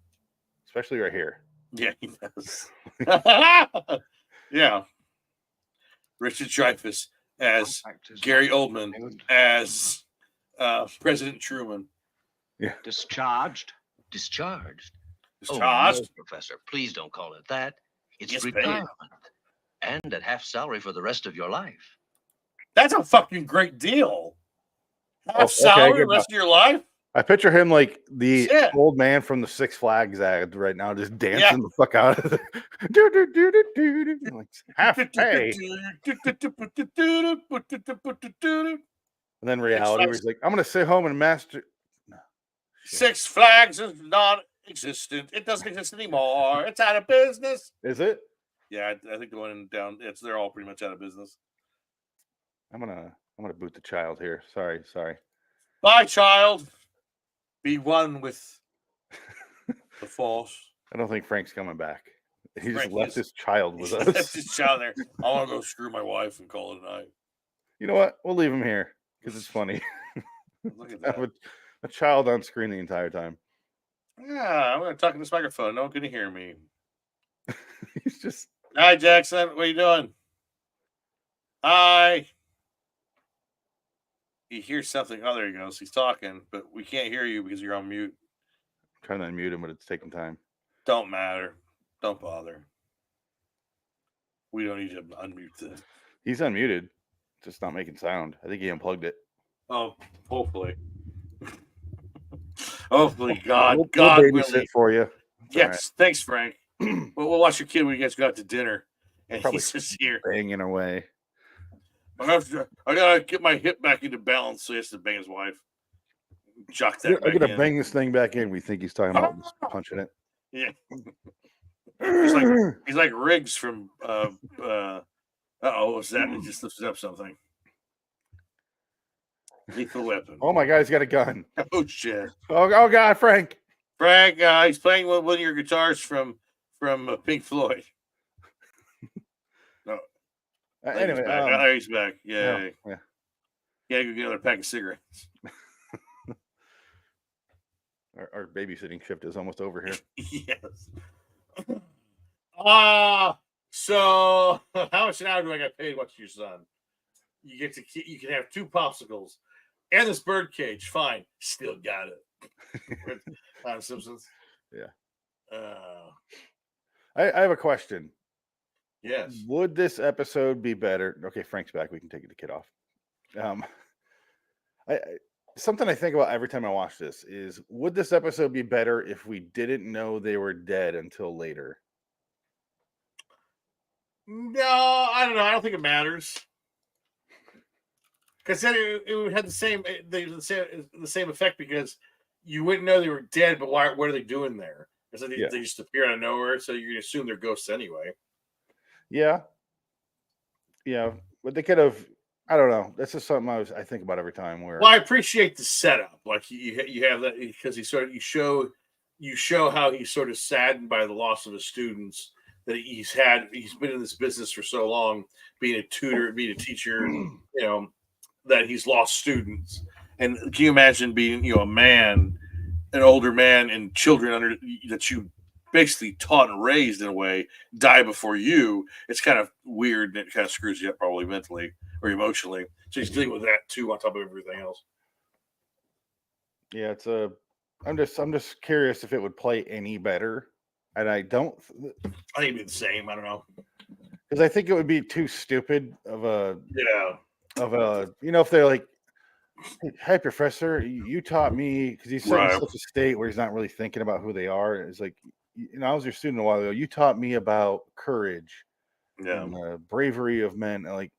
Especially right here. Yeah, he does. Yeah. Richard Dreyfuss as Gary Oldman as President Truman. Yeah. Discharged. Discharged? Oh, no, Professor, please don't call it that. It's retirement. And at half salary for the rest of your life. That's a fucking great deal. Half salary the rest of your life? I picture him like the old man from the Six Flags ad right now, just dancing the fuck out of it. Like, half pay. And then reality, where he's like, I'm going to sit home and master. No. Six Flags is non-existent. It doesn't exist anymore. It's out of business. Is it? Yeah, I think the one down. They're all pretty much out of business. I'm gonna boot the child here. Sorry. Bye, child. Be one with the Force. I don't think Frank's coming back. He just Frank left is- his child with He us. left his child there. I want to go screw my wife and call it a night. You know what? We'll leave him here because it's funny. Look at Have that. a child on screen the entire time. Yeah, I'm going to talk in this microphone. No one can hear me. He's just. Hi, Jackson. What are you doing? Hi. He hears something. Oh, there he goes. He's talking, but we can't hear you because you're on mute. I'm trying to unmute him, but it's taking time. Don't matter. Don't bother. We don't need to unmute this. He's unmuted, just not making sound. I think he unplugged it. Oh, hopefully. Hopefully, God, We'll God babysit willing. for you. It's all Yes, thanks, Frank. We'll watch your kid when you guys go out to dinner, and Probably he's just here. banging away. I gotta get my hip back into balance, so he has to bang his wife. Jock that I'm back gonna in. bang this thing back in. We think he's talking about just punching it. Yeah. he's like Riggs from what's that? He just lifted up something. Lethal Weapon. Oh my God, he's got a gun. Oh shit. Oh God, Frank. Frank, he's playing one of your guitars from Pink Floyd. No. Anyway, he's back. He's back. Yeah. Yeah. Yeah, go get another pack of cigarettes. Our babysitting shift is almost over here. Yes. So how much an hour do I get paid to watch your son? You can have 2 popsicles and this bird cage. Fine, still got it. On Simpsons. Yeah. I have a question. Yes. Would this episode be better? Okay, Frank's back. We can take the kid off. Something I think about every time I watch this is: would this episode be better if we didn't know they were dead until later? No, I don't know. I don't think it matters. Because then it would have the same effect, because you wouldn't know they were dead, but what are they doing there? Because they just appear out of nowhere, so you're going to assume they're ghosts anyway. Yeah. Yeah, but they could have. I don't know. That's just something I think about every time. Where Well, I appreciate the setup. Like you have that, because you show how he's sort of saddened by the loss of his students. That he's been in this business for so long, being a tutor, being a teacher, that he's lost students. And can you imagine being, a man, an older man, and children that you basically taught and raised in a way die before you? It's kind of weird, and it kind of screws you up probably mentally or emotionally. So he's dealing with that too on top of everything else. Yeah, I'm just curious if it would play any better, and I think it'd be the same. I don't know, because I think it would be too stupid of a if they're like, "Hey, professor, you taught me," because he's in such a state where he's not really thinking about who they are. It's like, I was your student a while ago. You taught me about courage, and the bravery of men, and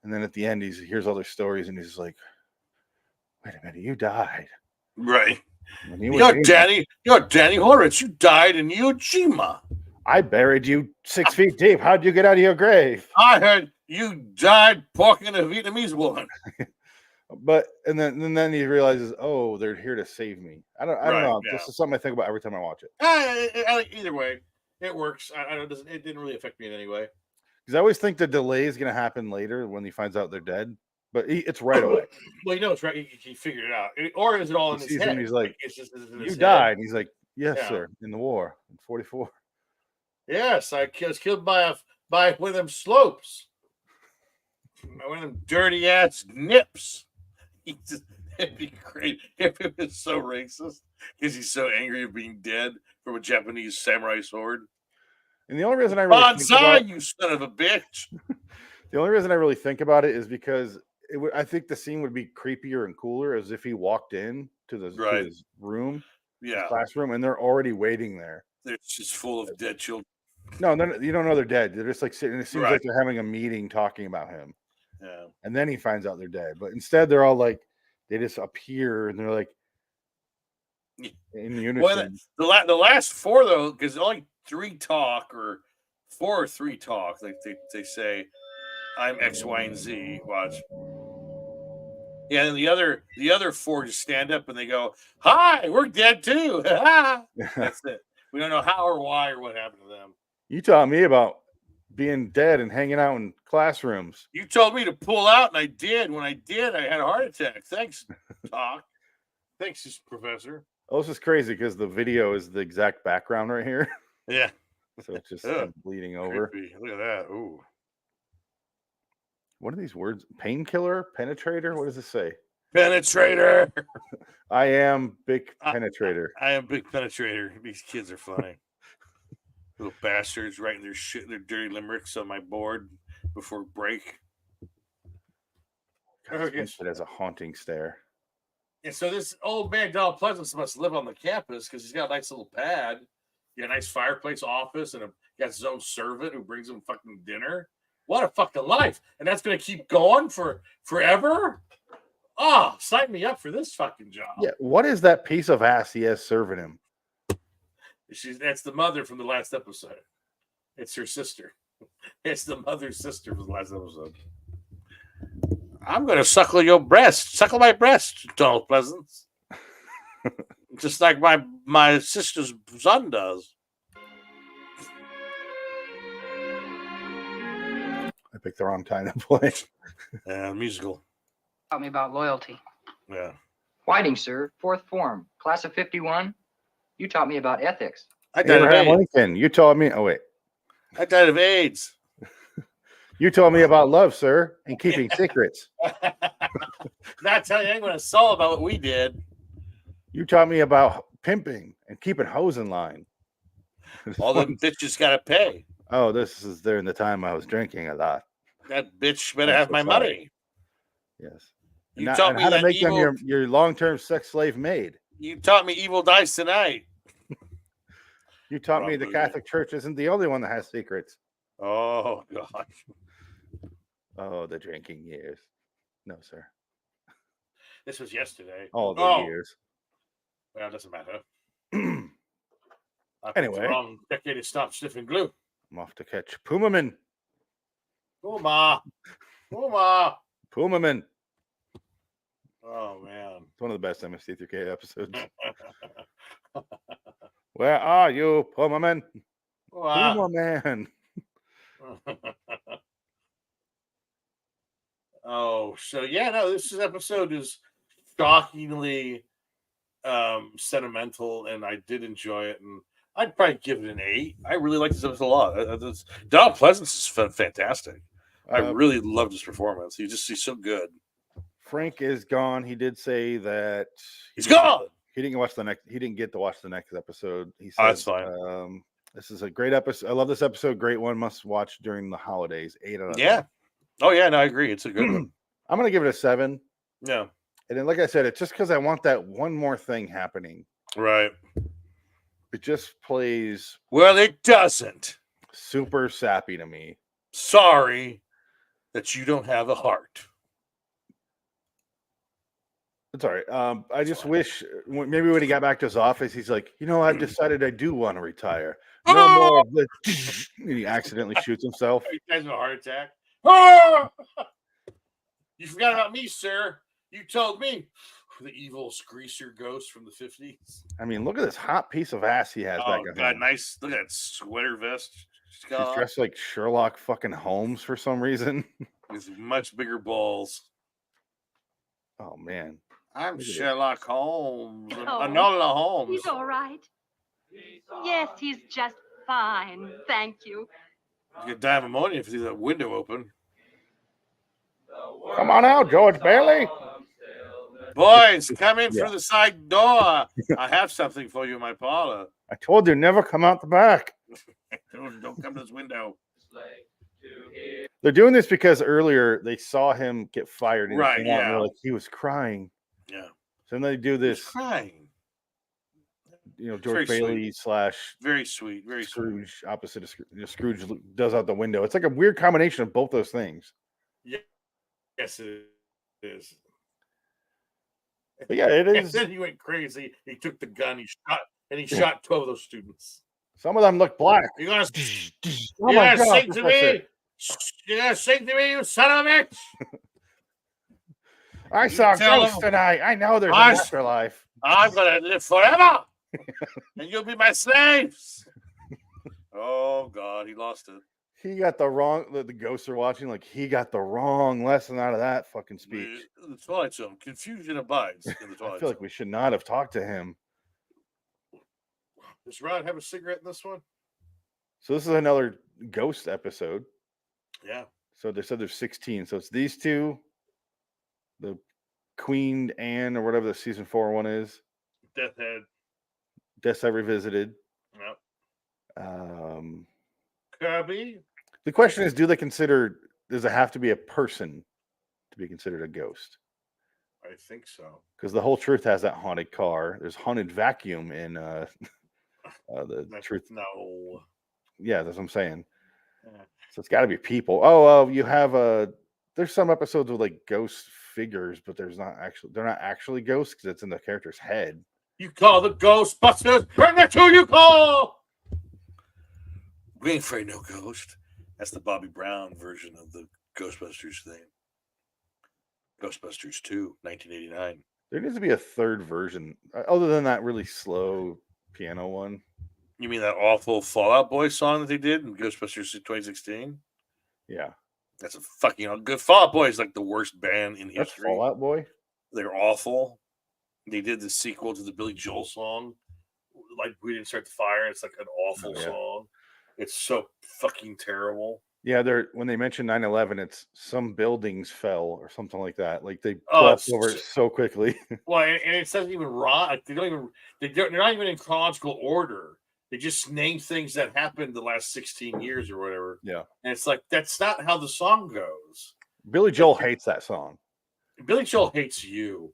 then at the end he hears all their stories, and he's like, "Wait a minute, you died." Right. Danny Horowitz, you died in Iwo Jima. I buried you 6 feet deep. How'd you get out of your grave? I heard you died poking a Vietnamese woman. But and then he realizes, oh, they're here to save me. I don't know. Yeah. This is something I think about every time I watch it. Either way, it works. It didn't really affect me in any way. Because I always think the delay is going to happen later when he finds out they're dead, but it's right away. Well, it's right. He figured it out, or is it all in his head? And he's like, it's just in "You his died." head. And he's like, "Yes, sir, in the war in '44." Yes, I was killed by one of them slopes. One of them dirty ass nips. It'd be great if it was so racist because he's so angry of being dead from a Japanese samurai sword. And the only reason I really think about you son of a bitch. The only reason I really think about it is because I think the scene would be creepier and cooler as if he walked in to his room, his classroom, and they're already waiting there. It's just full of dead children. No, you don't know they're dead. They're just like sitting. It seems like they're having a meeting talking about him. Yeah. And then he finds out they're dead. But instead, they're all like, they just appear and they're like in unison. Well, the last 4 though, because only 3 talk, or 4 or 3 talk. Like they say, "I'm X, Y, and Z." Watch. Yeah, and the other 4 just stand up and they go, "Hi, we're dead too." That's it. We don't know how or why or what happened to them. You taught me about being dead and hanging out in classrooms. You told me to pull out, and I did. When I did, I had a heart attack. Thanks, Doc. Thanks, Professor. Oh, this is crazy because the video is the exact background right here. Yeah. So it's just kind of bleeding over. Creepy. Look at that. Ooh. What are these words? Painkiller? Penetrator? What does it say? Penetrator. I am big penetrator. I am big penetrator. These kids are funny. Little bastards writing their shit, their dirty limericks on my board before break. It has a haunting stare. And so this old man, Donald Pleasance, must live on the campus because he's got a nice little pad. He got a nice fireplace office, and he got his own servant who brings him fucking dinner. What a fucking life. And that's going to keep going for forever? Oh, sign me up for this fucking job. Yeah, what is that piece of ass he has serving him? That's the mother from the last episode. It's her sister. It's the mother's sister from the last episode. I'm going to suckle your breast. Suckle my breast, Donald Pleasance. Just like my sister's son does. I picked the wrong time to play. Musical. Taught me about loyalty. Yeah. Whiting, sir. 4th form. Class of 51. You taught me about ethics. I died of Abraham AIDS. Lincoln, you taught me. Oh, wait. I died of AIDS. You told me about love, sir, and keeping secrets. Not telling you anyone a soul about what we did. You taught me about pimping and keeping hoes in line. All them bitches got to pay. Oh, this is during the time I was drinking a lot. That bitch better have my money. Yes. You And taught me how to that make them evil- your long-term sex slave maid. You taught me evil dice tonight. You taught me the Catholic Church isn't the only one that has secrets. Oh, God. Oh, the drinking years. No, sir. This was yesterday. All the years. Well, it doesn't matter. I picked Anyway. the wrong decade to stop sniffing glue. I'm off to catch Pumaman. Puma. Puma. Pumaman. Oh, man. It's one of the best MST3K episodes. Where are you, Pumaman? Wow. Pumaman. Oh, so yeah, no, episode is shockingly sentimental, and I did enjoy it, and I'd probably give it an 8. I really like this episode a lot. Donald Pleasance is fantastic. I really loved his performance. He's so good. Frank is gone. He did say that He's gone. He didn't watch the next. He didn't get to watch the next episode. He said, That's fine. This is a great episode. I love this episode. Great one. Must watch during the holidays. 8 out of 10. Yeah. Oh yeah, no, I agree. It's a good one. I'm gonna give it a 7. Yeah. And then, like I said, it's just because I want that one more thing happening. Right. It just plays. Well, it doesn't. Super sappy to me. Sorry that you don't have a heart. It's all right. I just wish maybe when he got back to his office, he's like, I've decided I do want to retire. No more of the. He accidentally shoots himself. He has a heart attack. Ah! You forgot about me, sir. You told me. The evil greaser ghost from the 50s. I mean, look at this hot piece of ass he has back God, home. nice. Look at that sweater vest. He's dressed like Sherlock fucking Holmes for some reason. With much bigger balls. Oh, man. I'm Sherlock Holmes. Oh, Enola Holmes. He's all right. Yes, he's just fine. Thank you. You could die of ammonia if you leave that window open. Come on out, George Bailey. Boys, come in through the side door. I have something for you in my parlor. I told you, never come out the back. Don't come to this window. They're doing this because earlier they saw him get fired. And Right, he came out and yeah. they're like, he was crying. Yeah. So then they do this, Crying. George Very Bailey sweet. Very sweet. Very Scrooge, opposite of Scrooge does out the window. It's like a weird combination of both those things. Yeah. Yes, it is. But yeah, it And is. then he went crazy. He took the gun. He shot 12 of those students. Some of them look black. You gonna, Oh my God, sing to Professor. me? You gonna sing to me, you son of a bitch? I saw tell ghosts them. tonight. I know there's an I- afterlife. I'm gonna live forever, and you'll be my slaves. Oh God, he lost it. He got the wrong. The ghosts are watching. Like he got the wrong lesson out of that fucking speech. The Twilight Zone. Confusion abides in the I Twilight feel Zone. like we should not have talked to him. Does Rod have a cigarette in this one? So this is another ghost episode. Yeah. So they said there's 16. So it's these two, the Queen Anne or whatever the season 4 one is. Death Head. Deaths I Revisited. Yep. Kirby. The question is, does it have to be a person to be considered a ghost? I think so. Because the whole truth has that haunted car. There's haunted vacuum in the truth. No. Yeah, that's what I'm saying. Yeah. So it's got to be people. Oh, you have there's some episodes with like ghost figures, but they're not actually ghosts because it's in the character's head. You call the Ghostbusters, bring it to you call. We ain't afraid no ghost. That's the Bobby Brown version of the Ghostbusters thing. Ghostbusters 2, 1989. There needs to be a third version, other than that really slow piano one. You mean that awful Fall Out Boy song that they did in Ghostbusters 2016? Yeah. That's a fucking good. Fall Out Boy is like the worst band in history. That's Fall Out Boy? They're awful. They did the sequel to the Billy Joel song, like We Didn't Start the Fire. It's like an awful song. It's so fucking terrible. Yeah, when they mention 9/11, it's some buildings fell or something like that. Like they glossed over it so quickly. Well, and it doesn't even rhyme. They're not even in chronological order. They just name things that happened the last 16 years or whatever. Yeah. And it's like, that's not how the song goes. Billy Joel hates that song. Billy Joel hates you.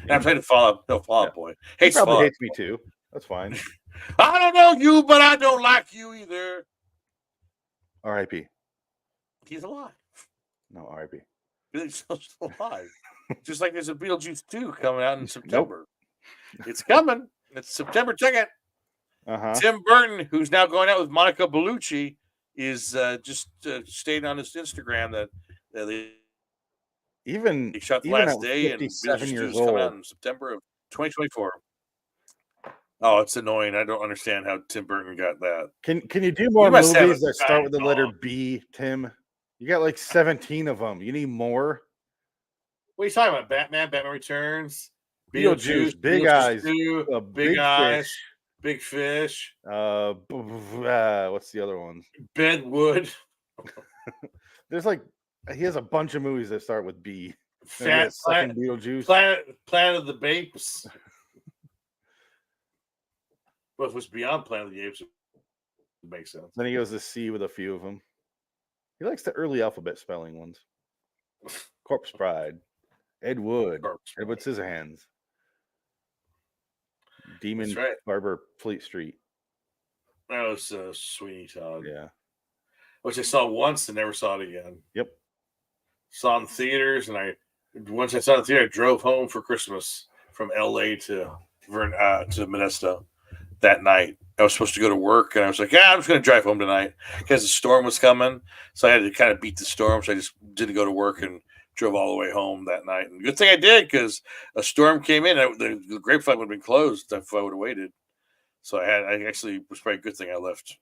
And I'm trying to Fall Out Boy. He probably hates me too. That's fine. I don't know you, but I don't like you either. R.I.P. He's alive. No, R.I.P. Billy Joel's still alive. Just like there's a Beetlejuice 2 coming out in September. Nope. It's coming. It's September 2nd. Tim Burton, who's now going out with Monica Bellucci, is just stating on his Instagram that they shot the last day, and Beetlejuice 2 is coming out in September of 2024. Oh, it's annoying. I don't understand how Tim Burton got that. Can you do more movies that start with the letter B, Tim? You got like 17 of them. You need more? What are you talking about? Batman Returns, Beetlejuice, Big Eyes, 2, Big Eyes, Big Fish. What's the other one? Bedwood. There's like he has a bunch of movies that start with B. Fat Planet Beetlejuice. Planet of the Apes. Well, if it was beyond Planet of the Apes, it makes sense. Then he goes to C with a few of them. He likes the early alphabet spelling ones. Corpse Bride, Ed Wood, Edward Scissorhands, Demon Barber, Fleet Street. That was Sweeney Todd. Yeah. Which I saw once and never saw it again. Yep. Saw it in theaters, and once I saw it in theater, I drove home for Christmas from LA to Modesto that night. I was supposed to go to work, and I was like, I'm just going to drive home tonight because the storm was coming. So I had to kind of beat the storm. So I just didn't go to work and drove all the way home that night. And good thing I did, because a storm came in. The Grapevine would have been closed if I would have waited. So I actually was probably a good thing I left.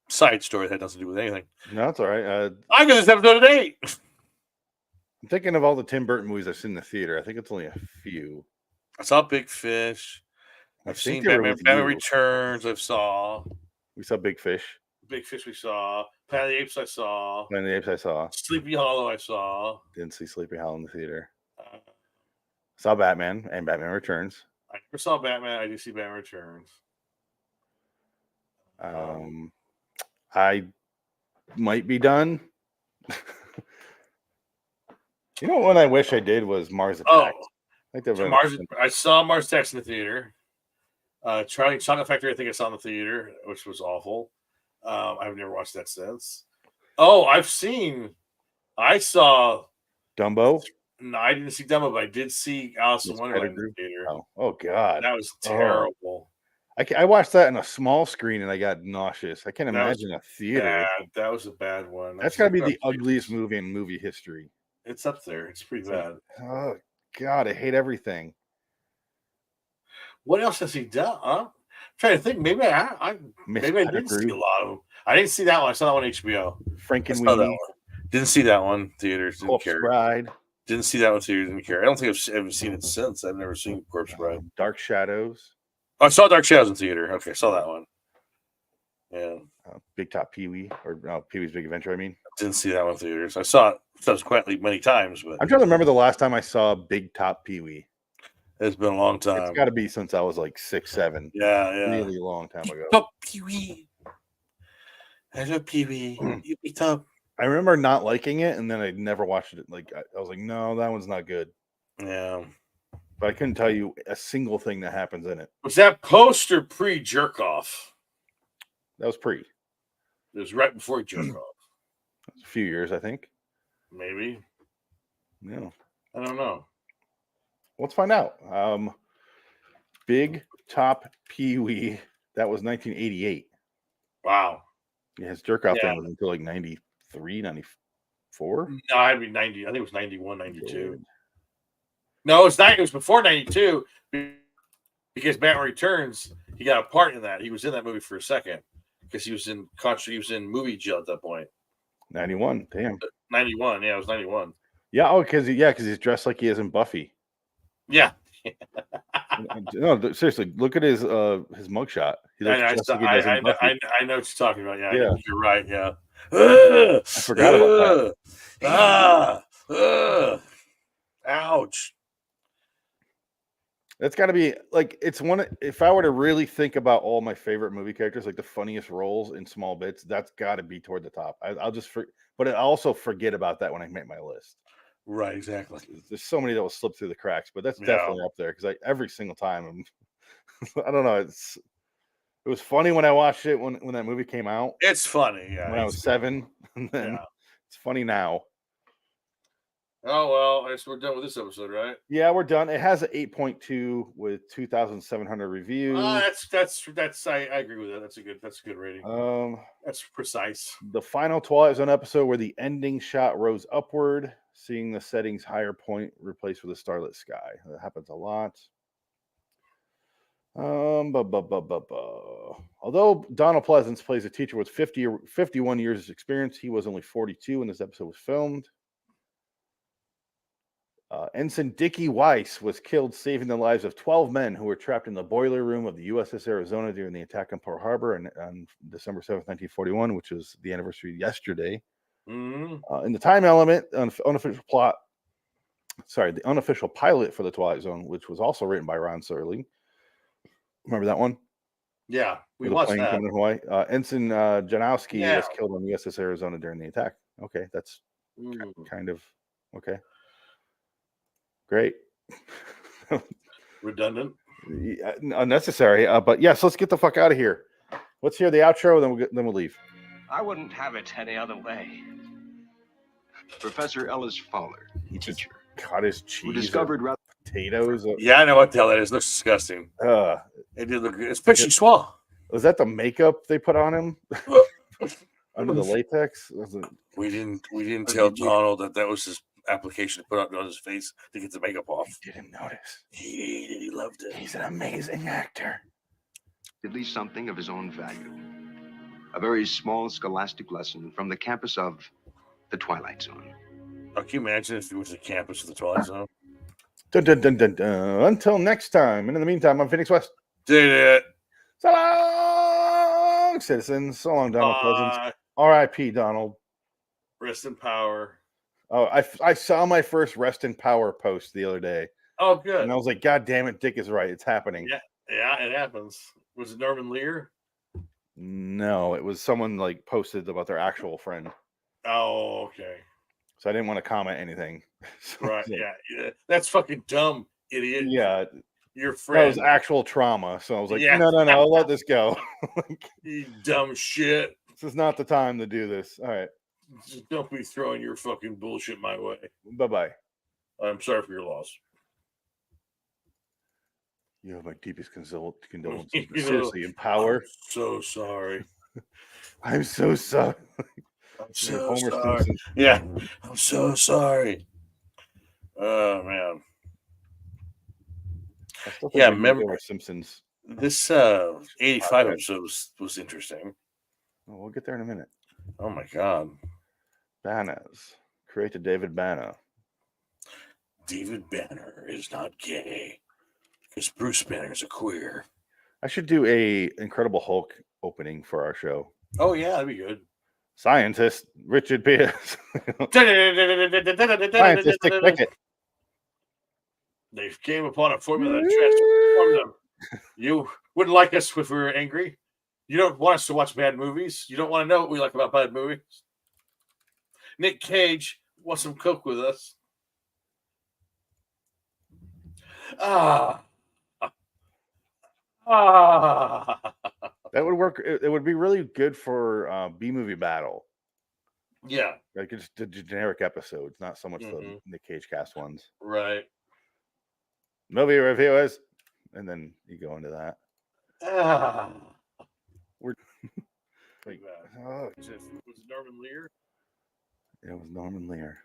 Side story that had nothing to do with anything. No, that's all right. I got this episode today. I'm thinking of all the Tim Burton movies I've seen in the theater. I think it's only a few. I saw Big Fish. I've seen Batman Returns. We saw Big Fish. Big Fish we saw. Planet of the Apes I saw. Planet of the Apes I saw. Sleepy Hollow I saw. Didn't see Sleepy Hollow in the theater. Saw Batman and Batman Returns. I never saw Batman. I did see Batman Returns. I might be done. You know what I wish I did was Mars Attacks. I saw Mars Attacks in the theater. Charlie Chocolate Factory, I think I saw in the theater, which was awful. I've never watched that since. Oh, I saw Dumbo. No, I didn't see Dumbo, but I did see Alice in Wonderland in the theater. Oh God, that was terrible. I watched that in a small screen and I got nauseous. I can't imagine a theater. That was a bad one. That's got to be the ugliest movie in movie history. It's up there. It's pretty bad. Oh God, I hate everything. What else has he done? Huh? trying to think. Maybe I didn't see a lot of them. I didn't see that one. I saw that one on HBO. Frankenweenie. Didn't see that one. Theaters didn't Corpse care. Bride. Didn't see that one. Theaters didn't care. I don't think I've ever seen it since. I've never seen Corpse Bride. Dark Shadows. Oh, I saw Dark Shadows in theater. Okay, I saw that one. Yeah. Big Top Pee-wee, or Pee-wee's Big Adventure, I mean. Didn't see that one in theaters. I saw it subsequently many times, but I'm trying to remember the last time I saw Big Top Pee-wee. It's been a long time. It's got to be since I was like 6, 7. Yeah. Really long time ago. Top Pee-wee. I love Pee-wee. You be top. I remember not liking it, and then I never watched it. Like I was like, no, that one's not good. Yeah. But I couldn't tell you a single thing that happens in it. Was that post or pre jerk off? That was pre. It was right before jerk off. A few years, I think. Maybe. Yeah. I don't know. Let's find out. Big Top Pee-wee. That was 1988. Wow. Yeah, his jerk off thing was until like 93, 94. No, I'd be 90. I think it was 91, 92. No, it was before 92 because Batman Returns, he got a part in that. He was in that movie for a second because he was in movie jail at that point. 91. Damn. 91. Yeah, it was 91. Yeah. Oh, because he's dressed like he is in Buffy. Yeah. No, seriously, look at his mugshot. He looks just like he does in Buffy. I know what you're talking about. Yeah, Yeah. You're right. Yeah. I forgot about that. Ouch. That's got to be like if I were to really think about all my favorite movie characters, like the funniest roles in small bits, that's got to be toward the top. I'll just but I also forget about that when I make my list. Right, exactly. There's so many that will slip through the cracks, but that's definitely up there because every single time I don't know. It was funny when I watched it when that movie came out. It's funny, yeah. When I was 7, and then it's funny now. Oh well, I guess we're done with this episode, right? Yeah, we're done. It has an 8.2 with 2,700 reviews. That's I agree with that. That's a good rating. That's precise. The final Twilight Zone episode where the ending shot rose upward, seeing the setting's higher point replaced with a starlit sky. That happens a lot. Although Donald Pleasance plays a teacher with 51 years of experience, he was only 42 when this episode was filmed. Ensign Dickie Weiss was killed, saving the lives of 12 men who were trapped in the boiler room of the USS Arizona during the attack on Pearl Harbor on December 7th, 1941, which was the anniversary yesterday. Mm-hmm. In the time element, unofficial the unofficial pilot for the Twilight Zone, which was also written by Ron Serling. Remember that one? Yeah, we watched that. Coming to Hawaii. Ensign Janowski was killed on the USS Arizona during the attack. Okay, that's kind of okay. Great. Redundant. Unnecessary. But yes, let's get the fuck out of here. Let's hear the outro, then we'll leave. I wouldn't have it any other way. Professor Ellis Fowler, teacher. Cut his cheese. Who discovered potatoes. Yeah, I know what the hell that is. It looks disgusting. It did look good. It's Pichy Swall. Was that the makeup they put on him? Under the latex? We didn't tell Donald that was his application to put on his face to get the makeup off. He didn't notice. He loved it. He's an amazing actor. At least something of his own value. A very small scholastic lesson from the campus of the Twilight Zone. Oh, can you imagine if he was the campus of the Twilight Zone? Dun, dun, dun, dun, dun. Until next time. And in the meantime, I'm Phoenix West. Did it. So long, citizens. So long, Donald Pleasance. R.I.P. Donald. Rest in power. Oh, I saw my first Rest in Power post the other day. Oh, good. And I was like, God damn it, Dick is right. It's happening. Yeah, it happens. Was it Norman Lear? No, it was someone like posted about their actual friend. Oh, okay. So I didn't want to comment anything. So right, yeah. That's fucking dumb, idiot. Yeah. Your friend. That was actual trauma. So I was like, no, I'll let this go. You dumb shit. This is not the time to do this. All right. Just don't be throwing your fucking bullshit my way. Bye-bye. I'm sorry for your loss. You have my deepest condolences. Seriously, in power. I'm so sorry. I'm so sorry. I'm so sorry. Yeah, I'm so sorry. Oh man. Yeah, remember our Simpsons. This 85 episode was interesting. Oh, we'll get there in a minute. Oh my god. Banners. Created David Banner. David Banner is not gay. Because Bruce Banner is a queer. I should do a Incredible Hulk opening for our show. Oh yeah, that'd be good. Scientist Richard Pierce. Scientific cricket. They came upon a formula that transformed them. You wouldn't like us if we were angry. You don't want us to watch bad movies. You don't want to know what we like about bad movies. Nick Cage wants some coke with us. That would work. It would be really good for B-movie battle. Yeah. Like just the generic episodes, not so much the Nick Cage cast ones. Right. Movie reviewers. And then you go into that. We're was it Norman Lear? Yeah, it was Norman Lear.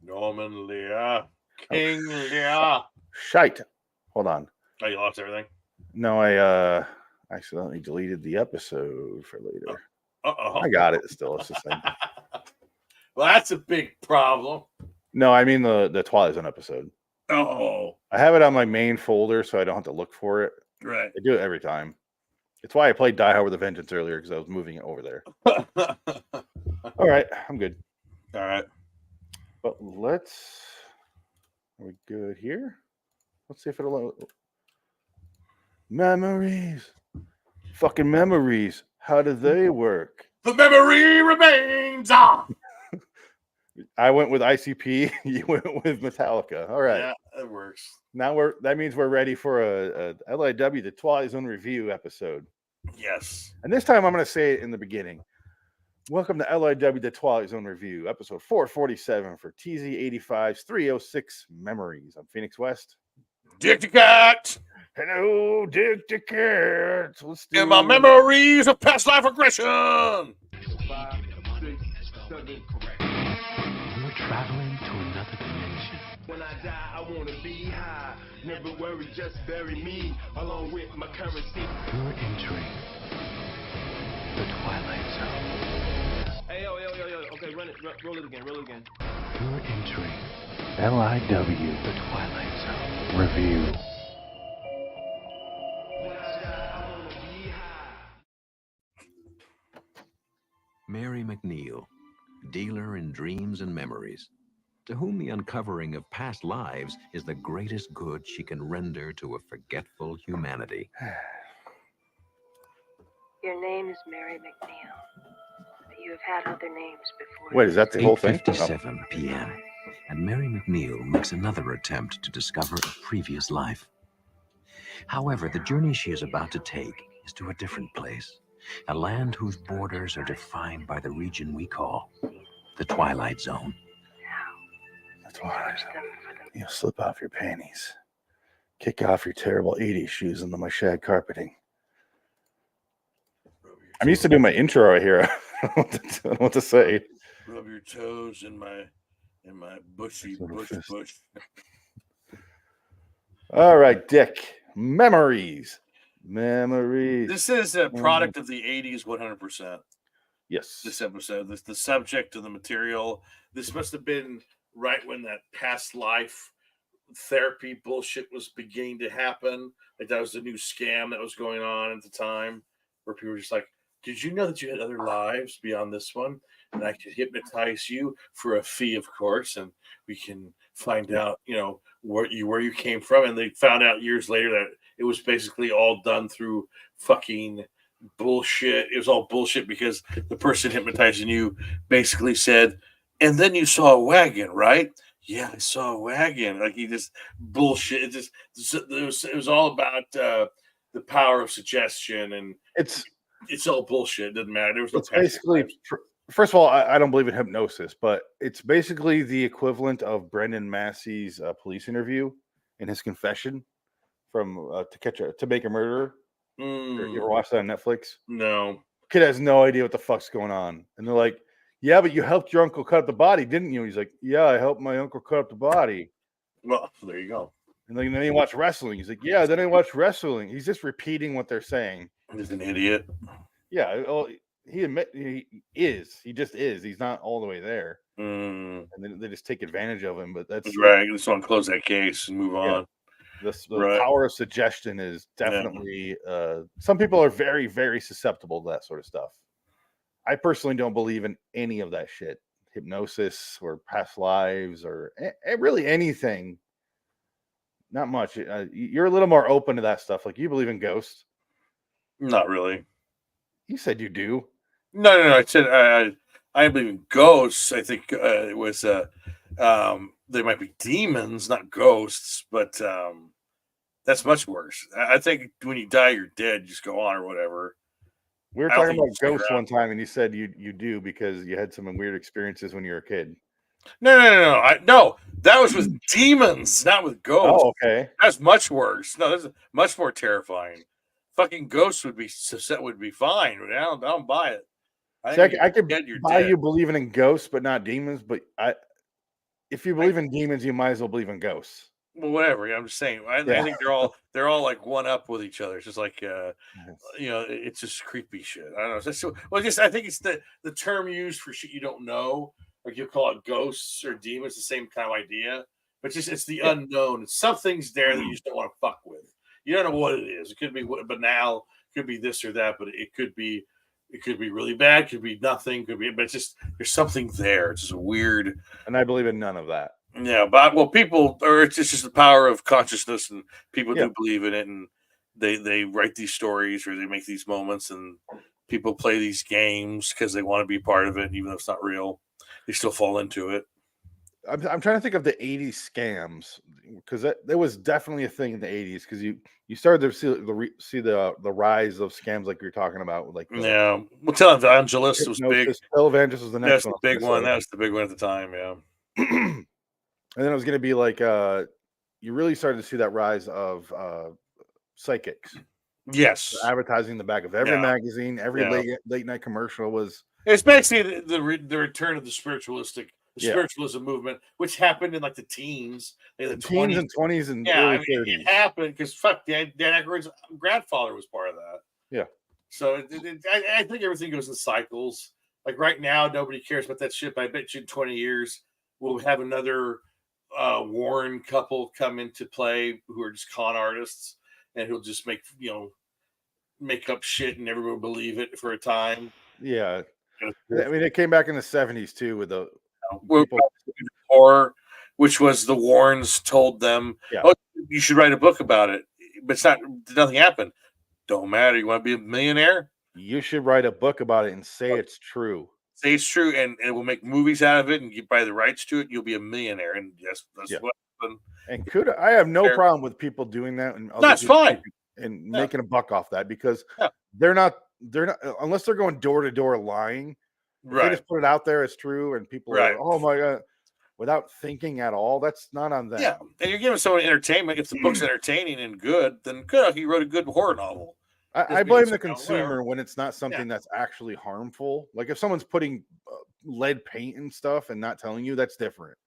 Norman Lear. King Lear. Shite. Hold on. Oh, you lost everything? No, I accidentally deleted the episode for later. Uh-oh. I got it still. It's the same. Well, that's a big problem. No, I mean the Twilight Zone episode. Oh. I have it on my main folder so I don't have to look for it. Right. I do it every time. It's why I played Die Hard with a Vengeance earlier, because I was moving it over there. All right, I'm good. All right. But are we good here? Let's see if it'll load. Memories. Fucking memories. How do they work? The memory remains. I went with ICP. You went with Metallica. All right. Yeah, that works. Now that means we're ready for a LIW, the Twilight Zone review episode. Yes. And this time I'm going to say it in the beginning. Welcome to LIW, the Twilight Zone review, episode 447 for TZ85's 306 Memories. I'm Phoenix West. Dick the Cat. Hello, Dick the Cat. Let's do in my memories of past life regression. You're traveling to another dimension. When I die, I want to be high. Never worry, just bury me along with my currency. You're entering the Twilight Zone. Hey, yo. Okay, roll it again. You're entering LIW, the Twilight Zone review. Mary McNeil, dealer in dreams and memories, to whom the uncovering of past lives is the greatest good she can render to a forgetful humanity. Your name is Mary McNeil, but you have had other names before. Wait, is that the whole thing? 8:57 p.m. and Mary McNeil makes another attempt to discover a previous life. However, the journey she is about to take is to a different place, a land whose borders are defined by the region we call the Twilight Zone. The Twilight Zone. You slip off your panties, kick off your terrible 80s shoes into my shag carpeting. I'm used to doing my intro right here. I don't know what to say. Rub your toes in my bushy bush. All right, Dick. Memories. This is a product of the 80s 100%. Yes. This episode, the subject of the material. This must have been right when that past life therapy bullshit was beginning to happen. Like that was the new scam that was going on at the time, where people were just like, did you know that you had other lives beyond this one? And I could hypnotize you for a fee, of course, and we can find out, where you came from. And they found out years later that it was basically all done through fucking bullshit. It was all bullshit because the person hypnotizing you basically said, and then you saw a wagon, right? Yeah, I saw a wagon. Like he just bullshit. It was all about the power of suggestion, and it's all bullshit. It doesn't matter. There was no basically. First of all, I don't believe in hypnosis, but it's basically the equivalent of Brendan Massey's police interview in his confession from To Make a Murderer. You ever watched that on Netflix? No. Kid has no idea what the fuck's going on, and they're like, "Yeah, but you helped your uncle cut up the body, didn't you?" He's like, "Yeah, I helped my uncle cut up the body." Well, there you go. And then you watch wrestling. He's like, yeah, then I watch wrestling. He's just repeating what they're saying. He's an idiot. Yeah, well, he is. He just is. He's not all the way there. And then they just take advantage of him. But that's right. Just want to close that case and move on. The power of suggestion is definitely. Some people are very, very susceptible to that sort of stuff. I personally don't believe in any of that shit. Hypnosis or past lives or really anything. Not much. You're a little more open to that stuff. Like you believe in ghosts. Not really. You said you do. No. I said I believe in ghosts. I think it was there might be demons, not ghosts, but that's much worse. I think when you die, you're dead. You just go on or whatever. We were talking about ghosts one time, and you said you do because you had some weird experiences when you were a kid. No. That was with demons, not with ghosts. Oh, okay. That's much worse. No, that's much more terrifying. Fucking ghosts would be fine, but I don't buy it. I could buy you believing in ghosts, but not demons. But if you believe in demons, you might as well believe in ghosts. Well, whatever. I'm just saying. I think they're all like one up with each other. It's just like it's just creepy shit. I don't know. I think it's the term used for shit you don't know. Like you call it ghosts or demons, the same kind of idea. But it's the unknown. It's something's there that you just don't want to fuck with. You don't know what it is. It could be banal. It could be this or that. But it could be really bad. It could be nothing. But it's just there's something there. It's just a weird. And I believe in none of that. Yeah, but it's just the power of consciousness, and people do believe in it, and they write these stories or they make these moments, and people play these games because they want to be part of it, even though it's not real. They still fall into it. I'm trying to think of the 80s scams because there was definitely a thing in the 80s because you started to see the rise of scams like you're talking about. Like well, Televangelist was big. Televangelist was the next one. That's the big one. That was the big one at the time. Yeah. And then it was going to be like you really started to see that rise of psychics. Yes, advertising in the back of every magazine, every late night commercial was. It's basically the return of the spiritualism movement, which happened in like the teens, the teens and 20s and early 30s. It happened because Dan Aykroyd's grandfather was part of that. Yeah. So I think everything goes in cycles. Like right now, nobody cares about that shit. But I bet you in 20 years we'll have another Warren couple come into play who are just con artists, and who'll just make up shit and everyone will believe it for a time. Yeah. I mean, it came back in the 70s too with the horror, which was the Warrens told them, "Oh, you should write a book about it," but nothing happened. Don't matter. You want to be a millionaire? You should write a book about it and say it's true. Say it's true, and we'll make movies out of it, and you buy the rights to it. You'll be a millionaire, and that's what happened. And I have no problem with people doing that, and that's fine, and making a buck off that because they're not unless they're going door to door lying. Right. They just put it out there as true, and people are, oh my god, without thinking at all. That's not on them. Yeah, and you're giving someone entertainment. If the book's entertaining and good, then good. He wrote a good horror novel. I blame the consumer when it's not something that's actually harmful. Like if someone's putting lead paint and stuff and not telling you, that's different.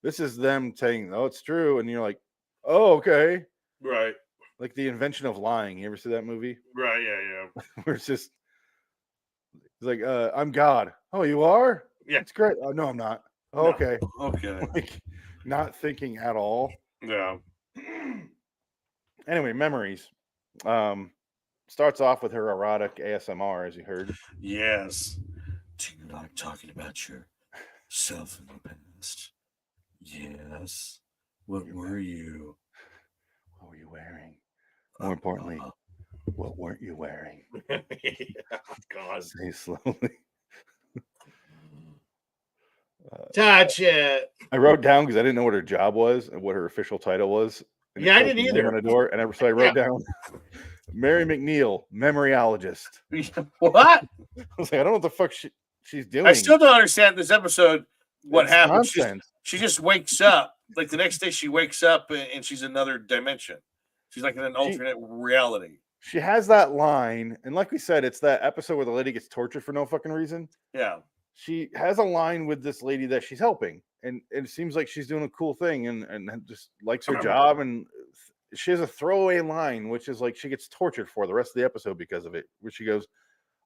This is them saying, "Oh, it's true," and you're like, "Oh, okay." Right. Like The Invention of Lying. You ever see that movie? Right. Yeah. Where it's just. It's like, I'm God. Oh, you are? Yeah. It's great. Oh, no, I'm not. Oh, okay. Okay. Like, not thinking at all. Yeah. Anyway, memories. Starts off with her erotic ASMR, as you heard. Yes. Do you like talking about yourself in the past? Yes. What were you? What were you wearing? More importantly, what weren't you wearing? God. Say slowly. Touch it. I wrote down because I didn't know what her job was and what her official title was. Yeah, I didn't either. On the door, so I wrote down Mary McNeil, memoriologist. What? I was like, I don't know what the fuck she's doing. I still don't understand this episode. What happened? Nonsense. She just wakes up. Like the next day, she wakes up and she's in another dimension. She's like in an alternate reality. She has that line, and like we said, it's that episode where the lady gets tortured for no fucking reason. Yeah. She has a line with this lady that she's helping, and it seems like she's doing a cool thing and just likes her job. And she has a throwaway line, which is like she gets tortured for the rest of the episode because of it, where she goes,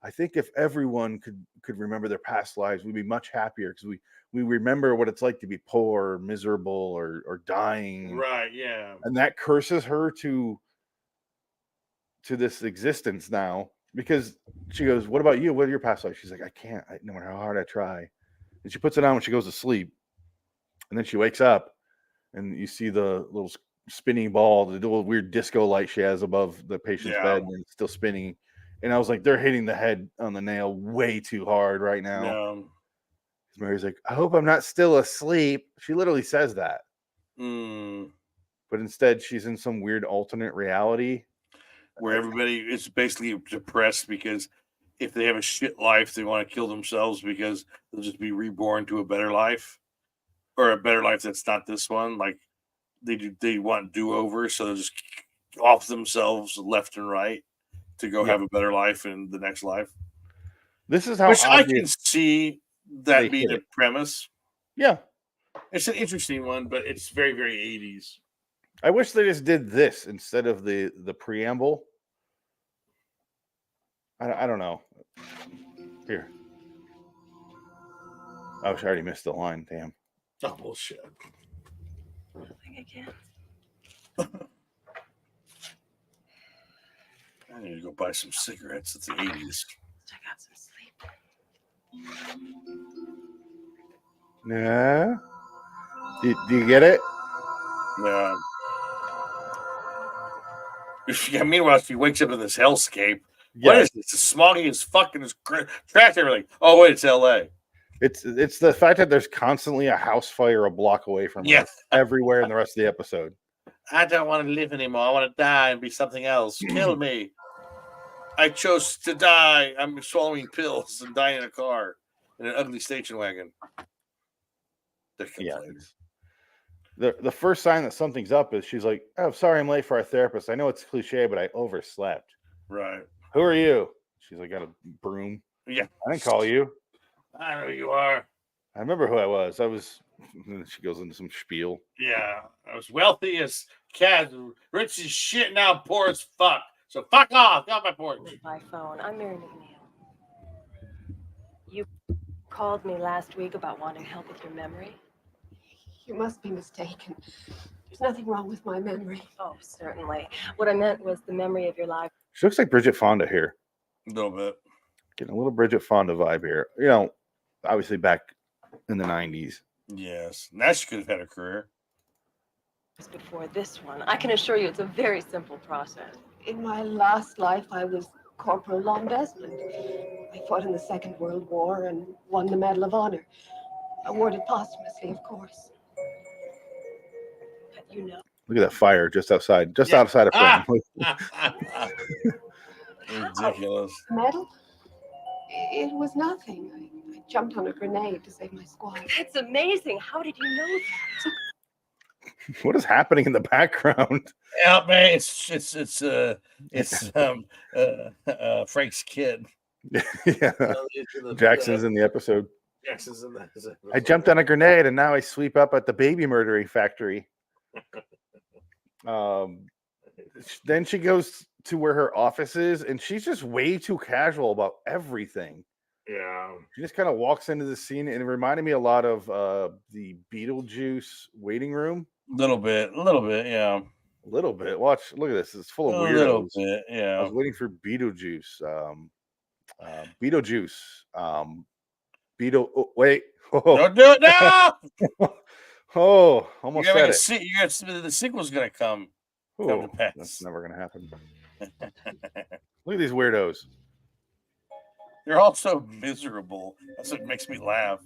I think if everyone could remember their past lives, we'd be much happier because we remember what it's like to be poor, or miserable, or dying. Right, yeah. And that curses her to this existence now, because she goes, what about you? What are your past lives? She's like, I can't, no matter how hard I try. And she puts it on when she goes to sleep. And then she wakes up and you see the little spinning ball, the little weird disco light she has above the patient's bed, and it's still spinning. And I was like, they're hitting the head on the nail way too hard right now. Yeah. Mary's like, I hope I'm not still asleep. She literally says that. But instead, she's in some weird alternate reality where everybody is basically depressed because if they have a shit life, they want to kill themselves because they'll just be reborn to a better life, or a better life that's not this one. Like they want do-over, so they'll just off themselves left and right to go have a better life in the next life. This is how Which I can see that being a premise. Yeah. It's an interesting one, but it's very, very 80s. I wish they just did this instead of the preamble. I don't know. Here. Oh, she already missed the line. Damn. Oh, bullshit. Nothing again. I need to go buy some cigarettes. It's the 80s. I got some sleep. Yeah. Do you get it? Yeah. Meanwhile, she wakes up in this hellscape. Yeah. What is this? It's smoggy as fucking trash everything. Oh wait, it's LA. It's the fact that there's constantly a house fire a block away from her everywhere in the rest of the episode. I don't want to live anymore. I want to die and be something else. Kill me. I chose to die. I'm swallowing pills and dying in a car in an ugly station wagon. Yeah. The first sign that something's up is she's like, oh, sorry, I'm late for our therapist. I know it's cliche, but I overslept. Right. Who are you? She's like, got a broom. Yeah. I didn't call you. I know who you are. I remember who I was. She goes into some spiel. Yeah. I was wealthy as cat, rich as shit, now poor as fuck. So fuck off. Get off my porch. My phone. I'm Mary McNeil. You called me last week about wanting help with your memory. You must be mistaken. There's nothing wrong with my memory. Oh, certainly. What I meant was the memory of your life. She looks like Bridget Fonda here. A little bit. Getting a little Bridget Fonda vibe here. You know, obviously back in the 90s. Yes. Now she could have had a career. Before this one, I can assure you it's a very simple process. In my last life, I was Corporal Lon Desmond. I fought in the Second World War and won the Medal of Honor. Awarded posthumously, of course. But you know. Look at that fire just outside of frame. Ridiculous. Medal? It was nothing. I jumped on a grenade to save my squad. That's amazing. How did you know that? What is happening in the background? Yeah, man, it's Frank's kid. Yeah. Jackson's in the episode. Jackson's in the episode. I jumped on a grenade and now I sweep up at the baby murdering factory. Then she goes to where her office is and she's just way too casual about everything. Yeah. She just kind of walks into the scene and it reminded me a lot of the Beetlejuice waiting room. A little bit, yeah. A little bit. Look at this. It's full of weirdos. A little bit, yeah. I was waiting for Beetlejuice. Beetlejuice. Wait. Oh. Don't do it now. Oh, almost said it. The sequel's gonna come. Oh, that's never gonna happen. Look at these weirdos. They're all so miserable. That's what makes me laugh.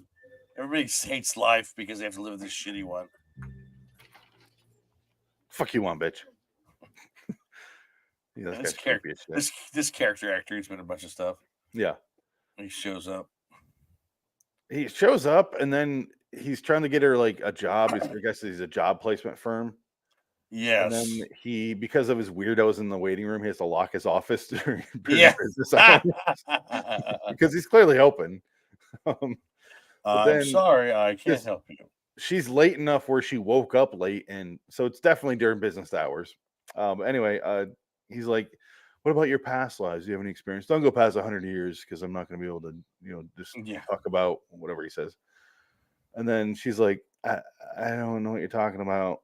Everybody hates life because they have to live this shitty one. Fuck you on, bitch. Yeah, this character actor, he's been in a bunch of stuff. Yeah. He shows up. He shows up and then he's trying to get her like a job. I guess he's a job placement firm. Yes. And then he, because of his weirdos in the waiting room, he has to lock his office during business hours because he's clearly open. I'm sorry, I can't help you. she's late enough where she woke up late, and so it's definitely during business hours. Anyway, he's like, "What about your past lives? Do you have any experience? Don't go past 100 years because I'm not going to be able to, just talk about whatever he says." And then she's like, I don't know what you're talking about.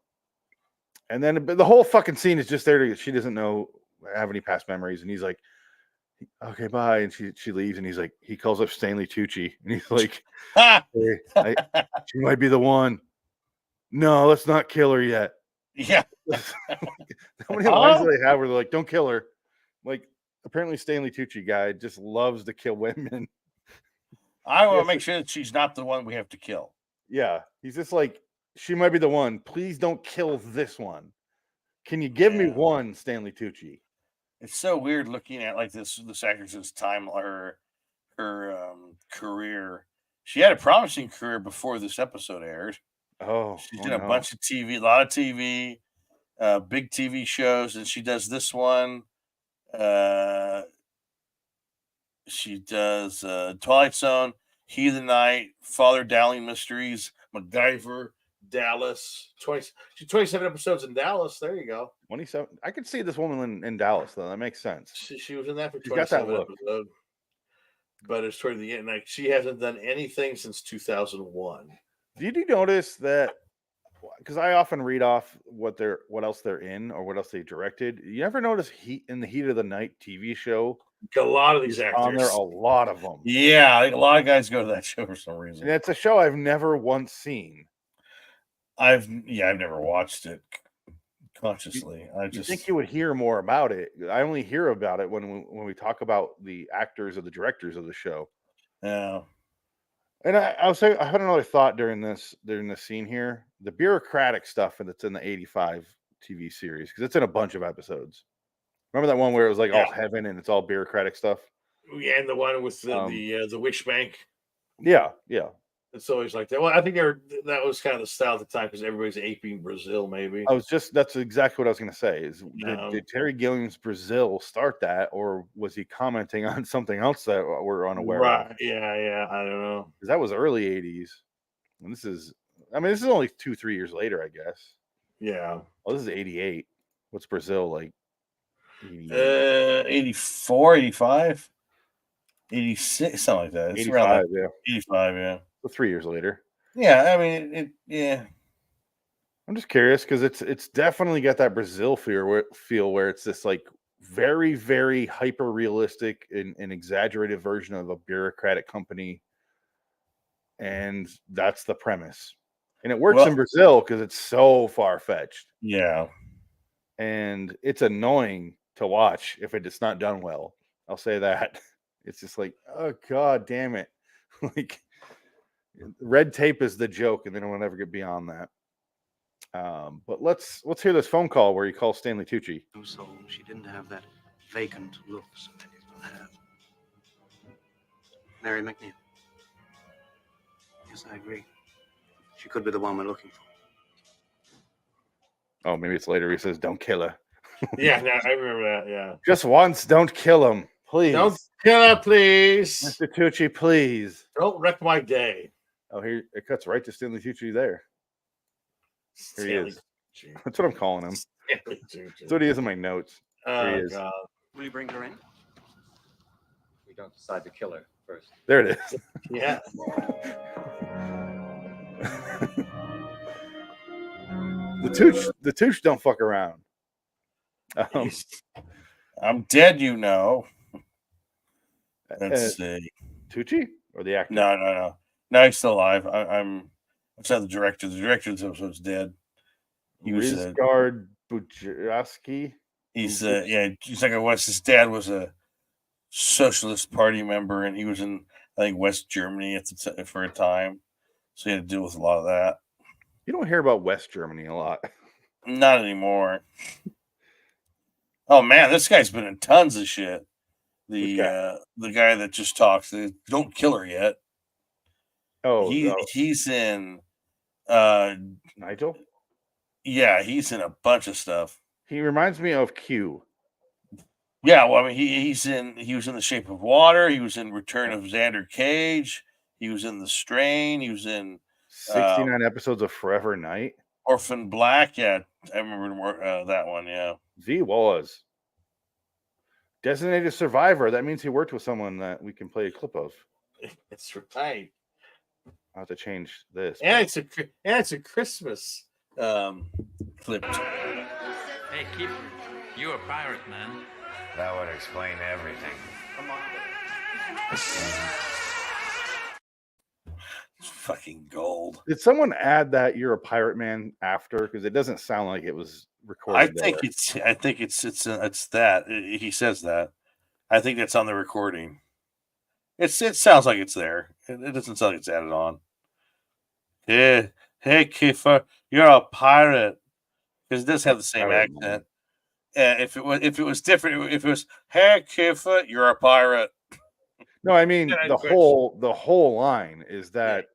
And then the whole fucking scene is just there. She doesn't have any past memories, and he's like, "Okay, bye." And she leaves, and he's like, he calls up Stanley Tucci, and he's like, "Hey, she might be the one. No, let's not kill her yet." Yeah. How many lines do they have where they're like, "Don't kill her"? Like, apparently Stanley Tucci guy just loves to kill women. I want to make sure that she's not the one we have to kill. Yeah, he's just like, she might be the one. Please don't kill this one. Can you give me one, Stanley Tucci? It's so weird looking at like this actress's time, her career. She had a promising career before this episode aired. Oh, she's done a bunch of TV, a lot of TV, big TV shows, and she does this one. She does Twilight Zone, Heat of the Night, Father Dowling Mysteries, MacGyver, Dallas. 27 episodes in Dallas. There you go. 27. I could see this woman in Dallas, though. That makes sense. She was in that for She's got that 27 look. episodes. But it's toward the end. Like, she hasn't done anything since 2001. Did you notice that? Because I often read off what else they're in or what else they directed. You ever notice in the Heat of the Night TV show? A lot of these actors on there, a lot of them. Yeah, a lot of guys go to that show for some reason. And it's a show I've never once seen. I've never watched it consciously. I just think you would hear more about it. I only hear about it when we talk about the actors or the directors of the show. Yeah. And I'll say I had another thought during this scene here. The bureaucratic stuff that's in the 85 TV series, because it's in a bunch of episodes. Remember that one where it was like all heaven and it's all bureaucratic stuff? Yeah, and the one with the wish bank. Yeah. It's always like that. Well, I think that was kind of the style at the time because everybody's aping Brazil, maybe. That's exactly what I was going to say. Did Terry Gilliam's Brazil start that, or was he commenting on something else that we're unaware of? Yeah, I don't know. Because that was early 80s. And this is only 2-3 years later, I guess. Yeah. Oh, this is 88. What's Brazil like? 84, 85, 86, something like that. It's 85, 85, yeah. So 3 years later. Yeah, I mean, yeah. I'm just curious because it's definitely got that Brazil feel where it's this like very, very hyper realistic and exaggerated version of a bureaucratic company, and that's the premise. And it works in Brazil because it's so far fetched. Yeah, and it's annoying to watch if it's not done well. I'll say that. It's just like, oh god damn it! Like, red tape is the joke, and then we'll never get beyond that. But let's hear this phone call where he calls Stanley Tucci. So she didn't have that vacant look so many people have. Mary McNeil. Yes, I agree. She could be the one we're looking for. Oh, maybe it's later. He says, "Don't kill her." Yeah, no, I remember that. Yeah. Just once, don't kill him, please. Don't kill her, please, Mr. Tucci, please. Don't wreck my day. Oh, here it cuts right to Stanley Tucci there. Here he is. That's what I'm calling him. That's what he is in my notes. Here he is. God. Will you bring her in? We don't decide to kill her first. There it is. Yeah. The Tooch don't fuck around. I'm dead, you know. Let's see. Tucci or the actor? No, he's still alive. I'm not the director. The director of this episode's dead. He was Rizgard Bujaski. He's like his dad was a Socialist Party member, and he was in, I think, West Germany for a time, so he had to deal with a lot of that. You don't hear about West Germany a lot. Not anymore. Oh man, this guy's been in tons of shit. The guy that just talks, don't kill her yet. Oh, he's in Nigel? Yeah, he's in a bunch of stuff. He reminds me of Q. Yeah, well, I mean, he was in The Shape of Water. He was in Return of Xander Cage. He was in The Strain. He was in 69 episodes of Forever Night. Orphan Black, yeah, I remember that one. Yeah, V was Designated Survivor. That means he worked with someone that we can play a clip of. it's right. I'll have to change this. And it's a Christmas clip. Hey, Keeper, you're a pirate, man. That would explain everything. Come on. It's fucking gold. Did someone add that you're a pirate man after? Because it doesn't sound like it was recorded. I think it's that he says that. I think that's on the recording. It sounds like it's there. It doesn't sound like it's added on. Hey, Kiefer, you're a pirate. Because it does have the same accent. If it was different, if it was, hey, Kiefer, you're a pirate. No, I mean the whole line is that.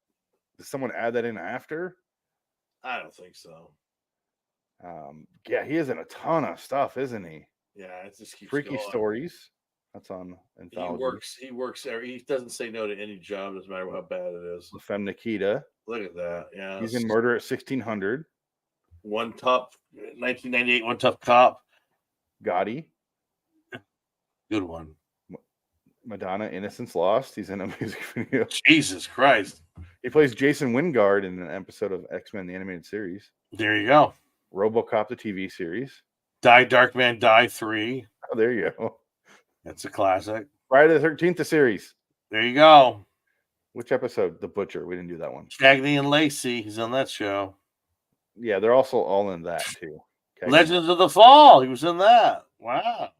Did someone add that in after? I don't think so. Yeah, he is in a ton of stuff, isn't he? Yeah, it just keeps Freaky going. Stories. That's on Anthology. He works there. He doesn't say no to any job, doesn't matter how bad it is. La Femme Nikita. Look at that. Yeah. He's in Murder at 1600. One Tough 1998 One Tough Cop. Gotti. Good one. Madonna, Innocence Lost. He's in a music video. Jesus Christ. He plays Jason Wingard in an episode of X-Men the Animated Series. There you go. RoboCop the TV series. Die Darkman Die 3. Oh, there you go. That's a classic. Friday the 13th, the series. There you go. Which episode? The Butcher. We didn't do that one. Cagney and Lacey. He's on that show. Yeah, they're also all in that too. Cagney. Legends of the Fall. He was in that. Wow.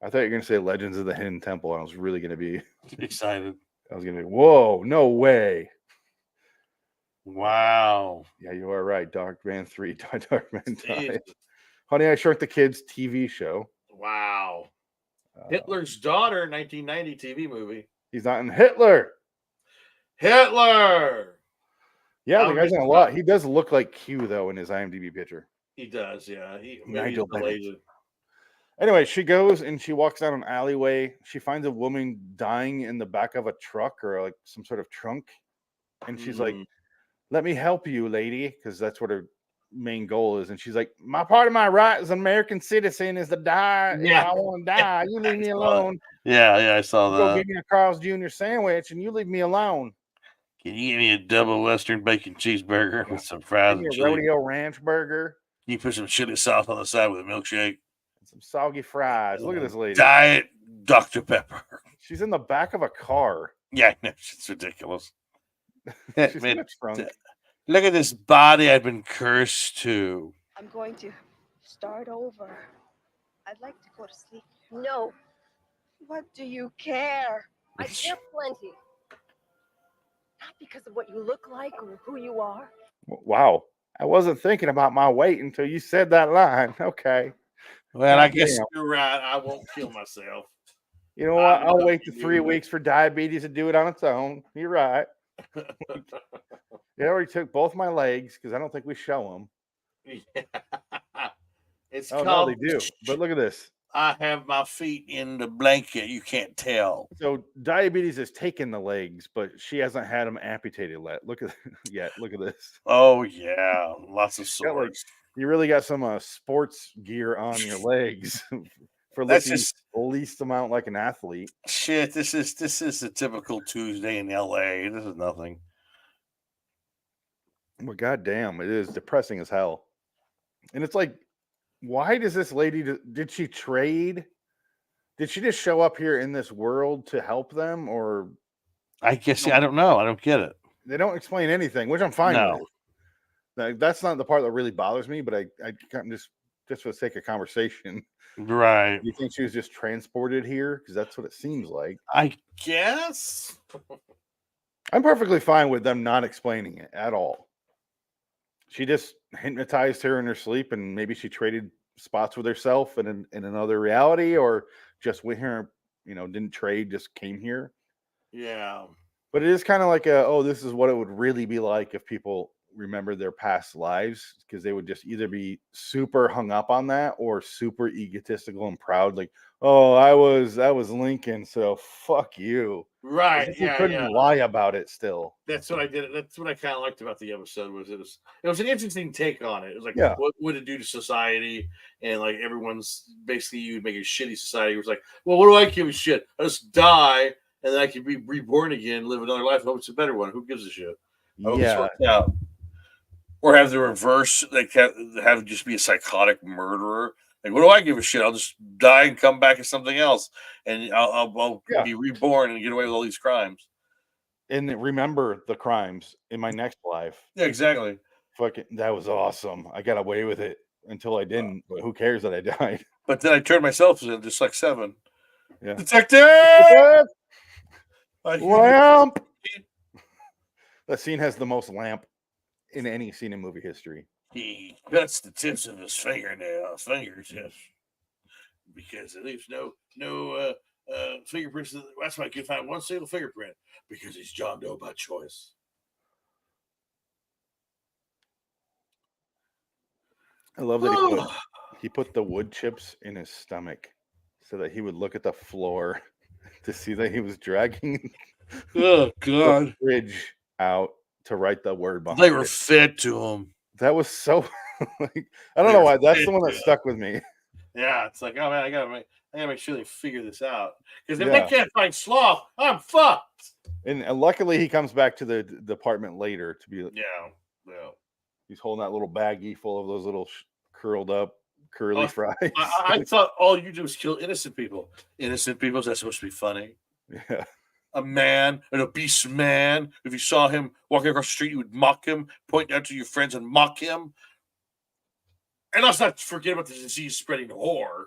I thought you were going to say Legends of the Hidden Temple. I was really going to be excited. I was going to be, whoa, no way. Wow. Yeah, you are right. Darkman 3, Darkman died. Honey, I Shrunk the Kids TV show. Wow. Hitler's Daughter, 1990 TV movie. He's not in Hitler. Hitler. Yeah, the guy's in a lot. He does look like Q, though, in his IMDb picture. He does, yeah. Nigel Bennett. Anyway, she goes and she walks down an alleyway. She finds a woman dying in the back of a truck or like some sort of trunk. And she's like, let me help you, lady, because that's what her main goal is. And she's like, my part of my right as an American citizen is to die. Yeah. If I want to die, you leave me alone. Yeah, I saw Go that. give me a Carl's Jr. sandwich and you leave me alone. Can you give me a double Western bacon cheeseburger with some fries Give me and a chili? rodeo ranch burger. Can you put some chili sauce on the side with a milkshake? Some soggy fries. Look at this lady. Diet Dr. Pepper. She's in the back of a car. Yeah, no, it's ridiculous. She's in a trunk. Look at this body I've been cursed to. I'm going to start over. I'd like to go to sleep. No. What do you care? I care plenty. Not because of what you look like or who you are. Wow. I wasn't thinking about my weight until you said that line. Okay. Well, I guess Damn. you're right. I won't kill myself. You know what? I'll wait the 3 weeks for diabetes to do it on its own. You're right. It already took both my legs because I don't think we show them. Yeah. It's Oh, called. no, they do. But look at this. I have my feet in the blanket. You can't tell. So diabetes has taken the legs, but she hasn't had them amputated yet. Look at Look at this. Oh yeah, lots of Got, like, swords. you really got some sports gear on your legs for That's looking just- least amount like an athlete. Shit, this is a typical Tuesday in LA. This is nothing. Well, goddamn, it is depressing as hell. And it's like, why does this lady? Did she trade? Did she just show up here in this world to help them, or I guess I don't know. I don't get it. they don't explain anything, which I'm fine No. with. Like, that's not the part that really bothers me, but I can't just for the sake of conversation. Right. You think she was just transported here? Because that's what it seems like. I guess. I'm perfectly fine with them not explaining it at all. She just hypnotized her in her sleep, and maybe she traded spots with herself in another reality, or just with her, didn't trade, just came here. Yeah. But it is kind of like this is what it would really be like if people remember their past lives, because they would just either be super hung up on that or super egotistical and proud, like, oh, I was Lincoln, so fuck you. Right. As if you couldn't lie about it still. That's what I did. That's what I kind of liked about the episode. It was an interesting take on it. It was like, Yeah. what would it do to society? And like everyone's basically, you would make a shitty society. It was like, well, what do I give a shit? I just die and then I can be reborn again, live another life. I hope it's a better one. Who gives a shit? I hope it's worked out. Or have the reverse, like have just be a psychotic murderer. Like, what do I give a shit? I'll just die and come back as something else, and I'll be reborn and get away with all these crimes. And remember the crimes in my next life. Yeah, exactly. Fucking, that was awesome. I got away with it until I didn't. But who cares that I died? But then I turned myself in, just like Seven. Yeah. Detective! Lamp! That scene has the most lamp in any scene in movie history. He cuts the tips of his fingers, yes, because it leaves no fingerprints. That's why I can find one single fingerprint, because he's John Doe by choice. I love that he put the wood chips in his stomach so that he would look at the floor to see that he was dragging the fridge out to write the word behind it. They were fed to him. That was so like, I don't know why. That's the one that stuck with me. Yeah, it's like, oh man, I gotta make sure they figure this out, because if they can't find Sloth, I'm fucked. And luckily, he comes back to the department later to be. Yeah. He's holding that little baggie full of those little curled up curly fries. I thought all you do is kill innocent people. Innocent people, that's supposed to be funny. Yeah. A man, an obese man, if you saw him walking across the street, you would mock him, point out to your friends and mock him. And let's not forget about the disease spreading whore.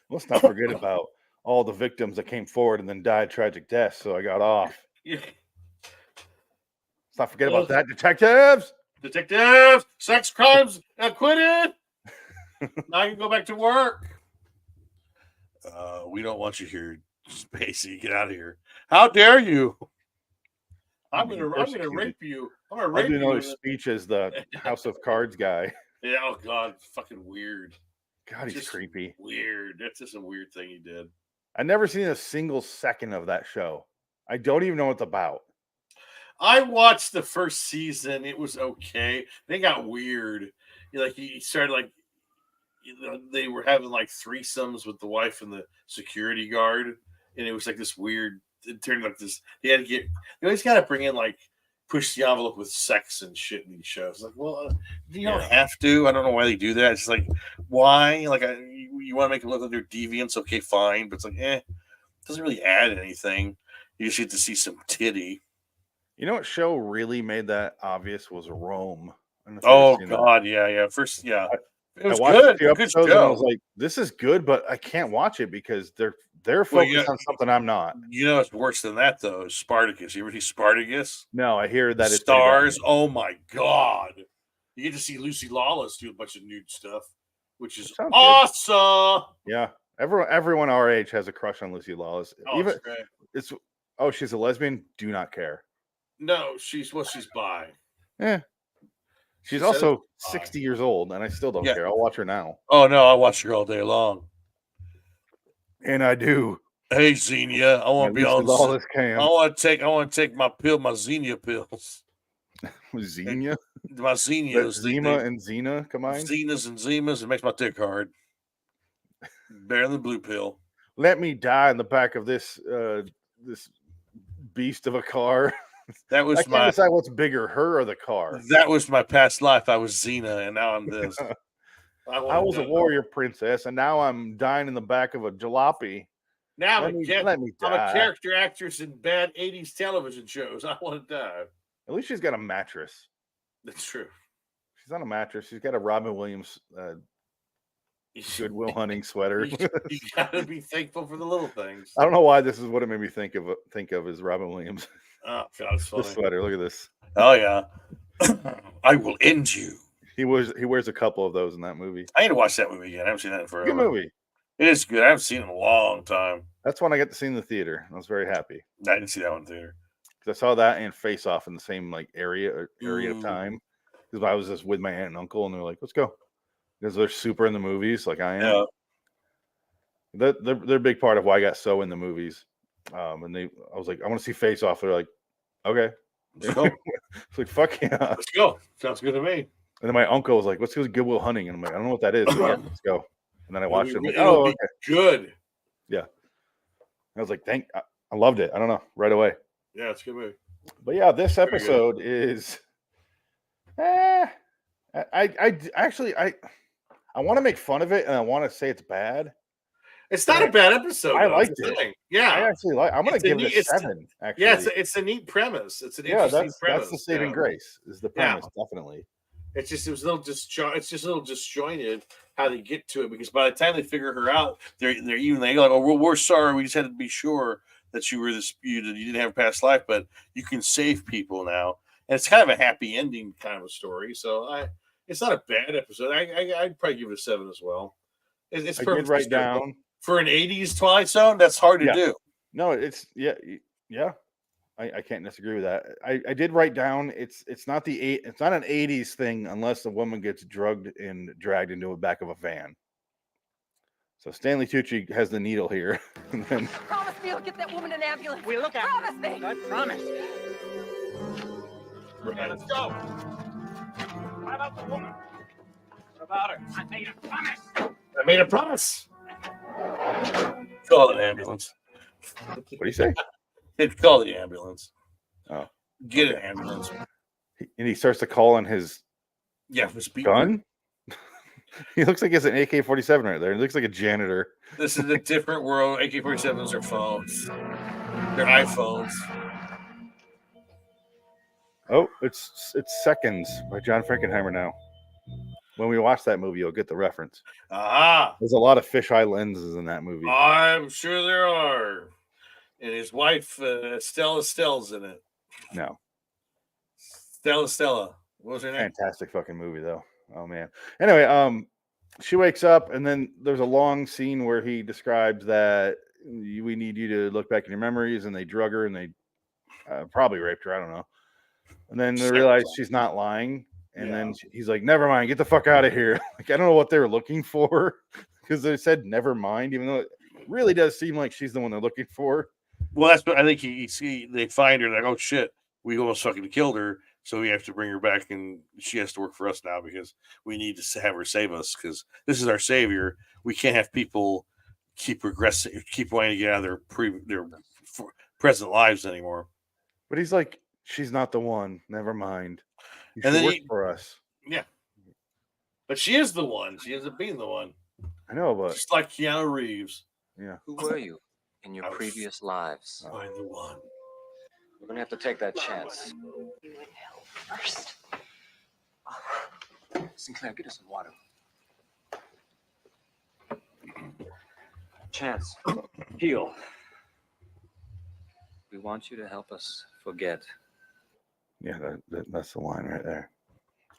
Let's not forget about all the victims that came forward and then died tragic deaths, so I got off. Yeah. Let's not forget about that, detectives! Detectives! Sex crimes acquitted! Now you can go back to work. We don't want you here, Spacey. Get out of here. How dare you? I'm gonna rape you. I'm gonna rape you. I do know his speech as the House of Cards guy. Yeah, oh god, it's fucking weird. God, he's just creepy. Weird. That's just a weird thing he did. I've never seen a single second of that show. I don't even know what it's about. I watched the first season. It was okay. They got weird. He started like, they were having like threesomes with the wife and the security guard, and it was like this weird. It turned like this. They always got to bring in like push the envelope with sex and shit in these shows. Like, well, you don't have to. I don't know why they do that. It's like, why? Like, you want to make them look like they're deviants? Okay, fine. But it's like, it doesn't really add anything. You just get to see some titty. You know what show really made that obvious was Rome. Oh God, yeah. First, yeah. It was good. Good show. And I was like, this is good, but I can't watch it because they're focused on something I'm not. You know, it's worse than that though. Spartacus. You ever see Spartacus? No, I hear that it's Stars. Oh my God! You get to see Lucy Lawless do a bunch of nude stuff, which is awesome. Good. Yeah, everyone our age has a crush on Lucy Lawless. Oh, even it's she's a lesbian. Do not care. No, she's bi. Yeah. She's also 60 years old, and I still don't care. I'll watch her now. Oh no, I'll watch her all day long. And I do. Hey Xenia, I want to be on all this cam. I want to take my Xenia pills. Xenia? My Xenia. Zima and Xena combined? Xenas and Zimas. It makes my dick hard. Better than the blue pill. Let me die in the back of this this beast of a car. That was I can't decide what's bigger, her or the car. That was my past life. I was Xena, and now I'm this. I was a warrior princess, and now I'm dying in the back of a jalopy. Now let me die. I'm a character actress in bad 80s television shows. I want to die. At least she's got a mattress. That's true. She's on a mattress. She's got a Robin Williams Goodwill Hunting sweater. You gotta be thankful for the little things. I don't know why this is what it made me think of is Robin Williams. Oh God, it's funny. The sweater. Look at this. Oh yeah. I will end you. He wears a couple of those in that movie. I need to watch that movie again. I haven't seen that in forever. Good movie. It is good. I haven't seen it in a long time. That's when I got to see in the theater. I was very happy. I didn't see that one in the theater. 'Cause I saw that and Face Off in the same like area of time. Because I was just with my aunt and uncle, and they're like, "Let's go," because they're super in the movies, like I am. Yeah. They're a big part of why I got so in the movies. And I was like, "I want to see Face Off." They're like, "Okay." Let's go. It's like, "Fuck yeah." Let's go. Sounds good to me. And then my uncle was like, "Let's go to Goodwill Hunting," and I'm like, "I don't know what that is." But yeah, let's go. And then I watched it. I'm like, It'll be okay. good. Yeah. I was like, I loved it. I don't know, right away. Yeah, it's a good movie. But yeah, this episode is. I want to make fun of it, and I want to say it's bad. It's not a bad episode. I though. liked That's the it. thing. Yeah, I actually like. I'm gonna give it a 7. Actually, yeah, it's a neat premise. It's an interesting premise. That's the saving grace. Is the premise definitely? It was a little it's just a little disjointed how they get to it, because by the time they figure her out, they're like, "Oh, we're sorry. We just had to be sure that you didn't have a past life, but you can save people now." And it's kind of a happy ending kind of a story. So it's not a bad episode. I'd probably give it a 7 as well. It's perfect. Write down for an 80s Twilight Zone. That's hard to do. No, it's yeah. I can't disagree with that. I did write down it's not it's not an 80s thing unless a woman gets drugged and dragged into the back of a van. So Stanley Tucci has the needle here. And then, Promise me you'll get that woman an ambulance. We'll look at Promise me. I promise. Okay, let's go. What about the woman? What about her? I made a promise. I made a promise. Call an ambulance. What do you say? They'd call the ambulance. Oh, get an ambulance. And he starts to call on his gun. He looks like it's an AK-47 right there. He looks like a janitor. This is a different world. AK-47s are phones. They're iPhones. Oh, it's Seconds by John Frankenheimer now. When we watch that movie, you'll get the reference. Ah, there's a lot of fisheye lenses in that movie. I'm sure there are. And his wife, Stella's in it. No. Stella. What was her name? Fantastic fucking movie, though. Oh, man. Anyway, she wakes up, and then there's a long scene where he describes that we need you to look back in your memories, and they drug her, and they probably raped her. I don't know. And then they realize she's not lying. And then he's like, "Never mind, get the fuck out of here." Like, I don't know what they were looking for, because they said "never mind," even though it really does seem like she's the one they're looking for. Well, that's what I think. They find her, like, "Oh shit, we almost fucking killed her, so we have to bring her back, and she has to work for us now because we need to have her save us, because this is our savior. We can't have people keep regressing, keep wanting to get out of their present lives anymore." But he's like, "She's not the one. Never mind. You And should then work for us." Yeah, but she is the one. She ends up being the one. I know, but just like Keanu Reeves. Yeah. Who were you in your previous lives? I'm the one. We're gonna have to take that chance. You in hell first. Sinclair, get us some water. Chance, heal. We want you to help us forget. Yeah, that's the line right there.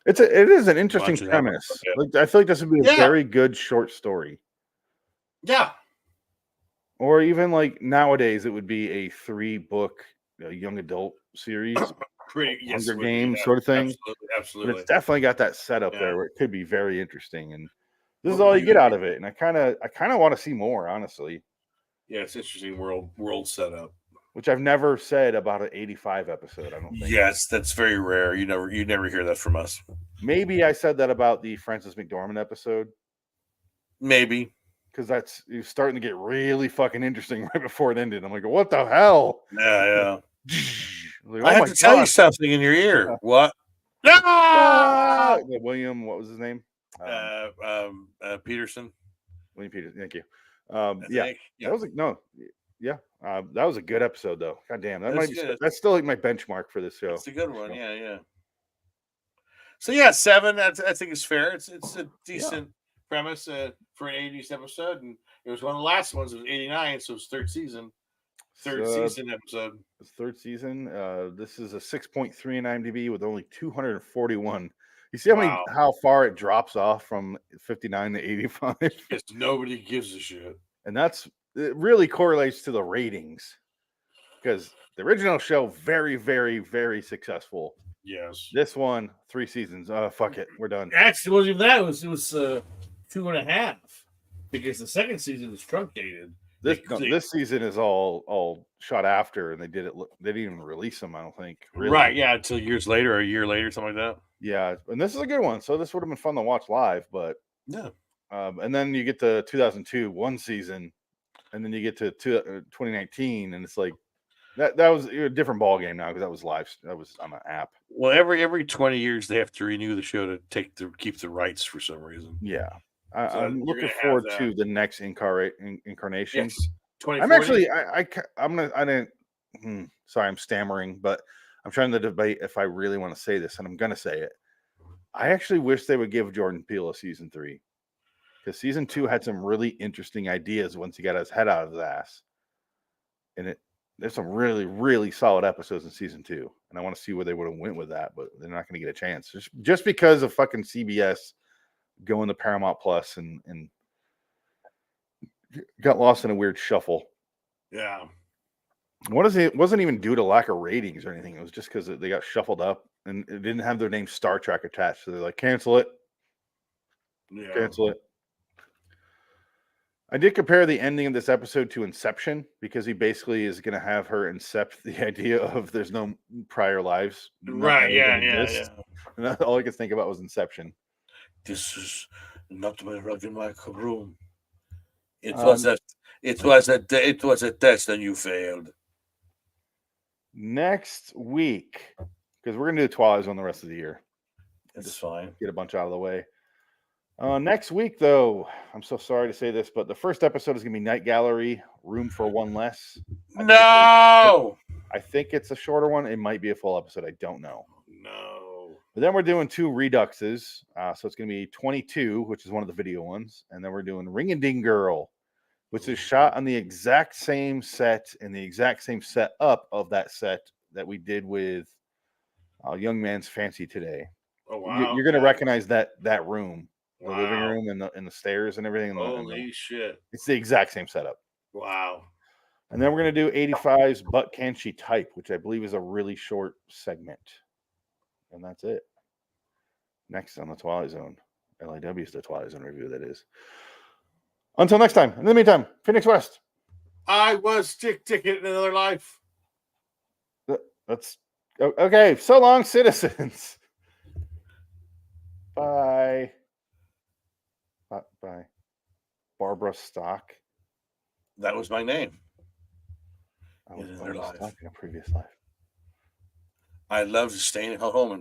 It is an interesting premise. Like, I feel like this would be a very good short story. Yeah. Or even like nowadays, it would be a 3-book young adult series, Hunger Games sort of thing. Absolutely. But it's definitely got that setup there where it could be very interesting, and this is all you get out of it. And I kind of want to see more, honestly. Yeah, it's interesting world setup, which I've never said about an 85 episode. I don't think. Yes, that's very rare. You never hear that from us. Maybe I said that about the Frances McDormand episode. Maybe. Because it's starting to get really fucking interesting right before it ended. I'm like, what the hell? Yeah. Like, I have to tell you something in your ear. What? Ah! William, what was his name? Peterson. William Peterson. Thank you. That was that was a good episode, though. God damn, that's still like my benchmark for this show. It's a good one. Yeah. So yeah, 7. I think it's fair. It's a decent premise for an 80s episode, and it was one of the last ones. It was 89, so it's third season episode. It's third season. This is a 6.3 in IMDb with only 241. You see how far it drops off from 59 to 85? Because nobody gives a shit. And it really correlates to the ratings. because the original show very, very, very successful. Yes. This one 3 seasons. Fuck it, we're done. Actually, it wasn't even that. It was 2.5 because the second season was truncated. This season is all shot after, and they didn't even release them. I don't think. Really. Right? Yeah, until years later, or a year later, something like that. Yeah, and this is a good one. So this would have been fun to watch live, but yeah. And then you get to 2002, 1 season, and then you get to 2019, and it's like that was a different ball game now because that was live. That was on an app. Well, every 20 years they have to renew the show to keep the rights for some reason. Yeah. So I'm looking forward to the next incarnation. Yes, I'm actually, sorry, I'm stammering, but I'm trying to debate if I really want to say this, and I'm going to say it. I actually wish they would give Jordan Peele a season 3, because season 2 had some really interesting ideas once he got his head out of his ass. And there's some really, really solid episodes in season 2, and I want to see where they would have went with that, but they're not going to get a chance just because of fucking CBS going to Paramount Plus and got lost in a weird shuffle. Yeah. It wasn't even due to lack of ratings or anything. It was just because they got shuffled up and it didn't have their name Star Trek attached. So they're like, cancel it. Yeah. Cancel it. I did compare the ending of this episode to Inception, because he basically is going to have her incept the idea of there's no prior lives. Right. Yeah. And all I could think about was Inception. This is not my my room. It was a test and you failed. Next week, because we're gonna do Twilight Zone the rest of the year. That's fine. Get a bunch out of the way. Next week, though, I'm so sorry to say this, but the first episode is gonna be Night Gallery, Room for One Less. No, I think it's a shorter one. It might be a full episode. I don't know. No. But then we're doing 2 Reduxes. So it's going to be 22, which is one of the video ones. And then we're doing Ring a Ding Girl, which is shot on the exact same set and the exact same setup of that set that we did with Young Man's Fancy today. Oh, wow. You're going to recognize that room, the living room and the stairs and everything. Holy shit. It's the exact same setup. Wow. And then we're going to do 85's But Can She Type, which I believe is a really short segment. And that's it. Next on the Twilight Zone. LIW's the Twilight Zone review, that is. Until next time. In the meantime, Phoenix West. I was Ticket in another life. That's okay. So long, citizens. Bye. Bye. Barbara Stock. That was my name. I was Barbara Stock in a previous life. I loved staying at home and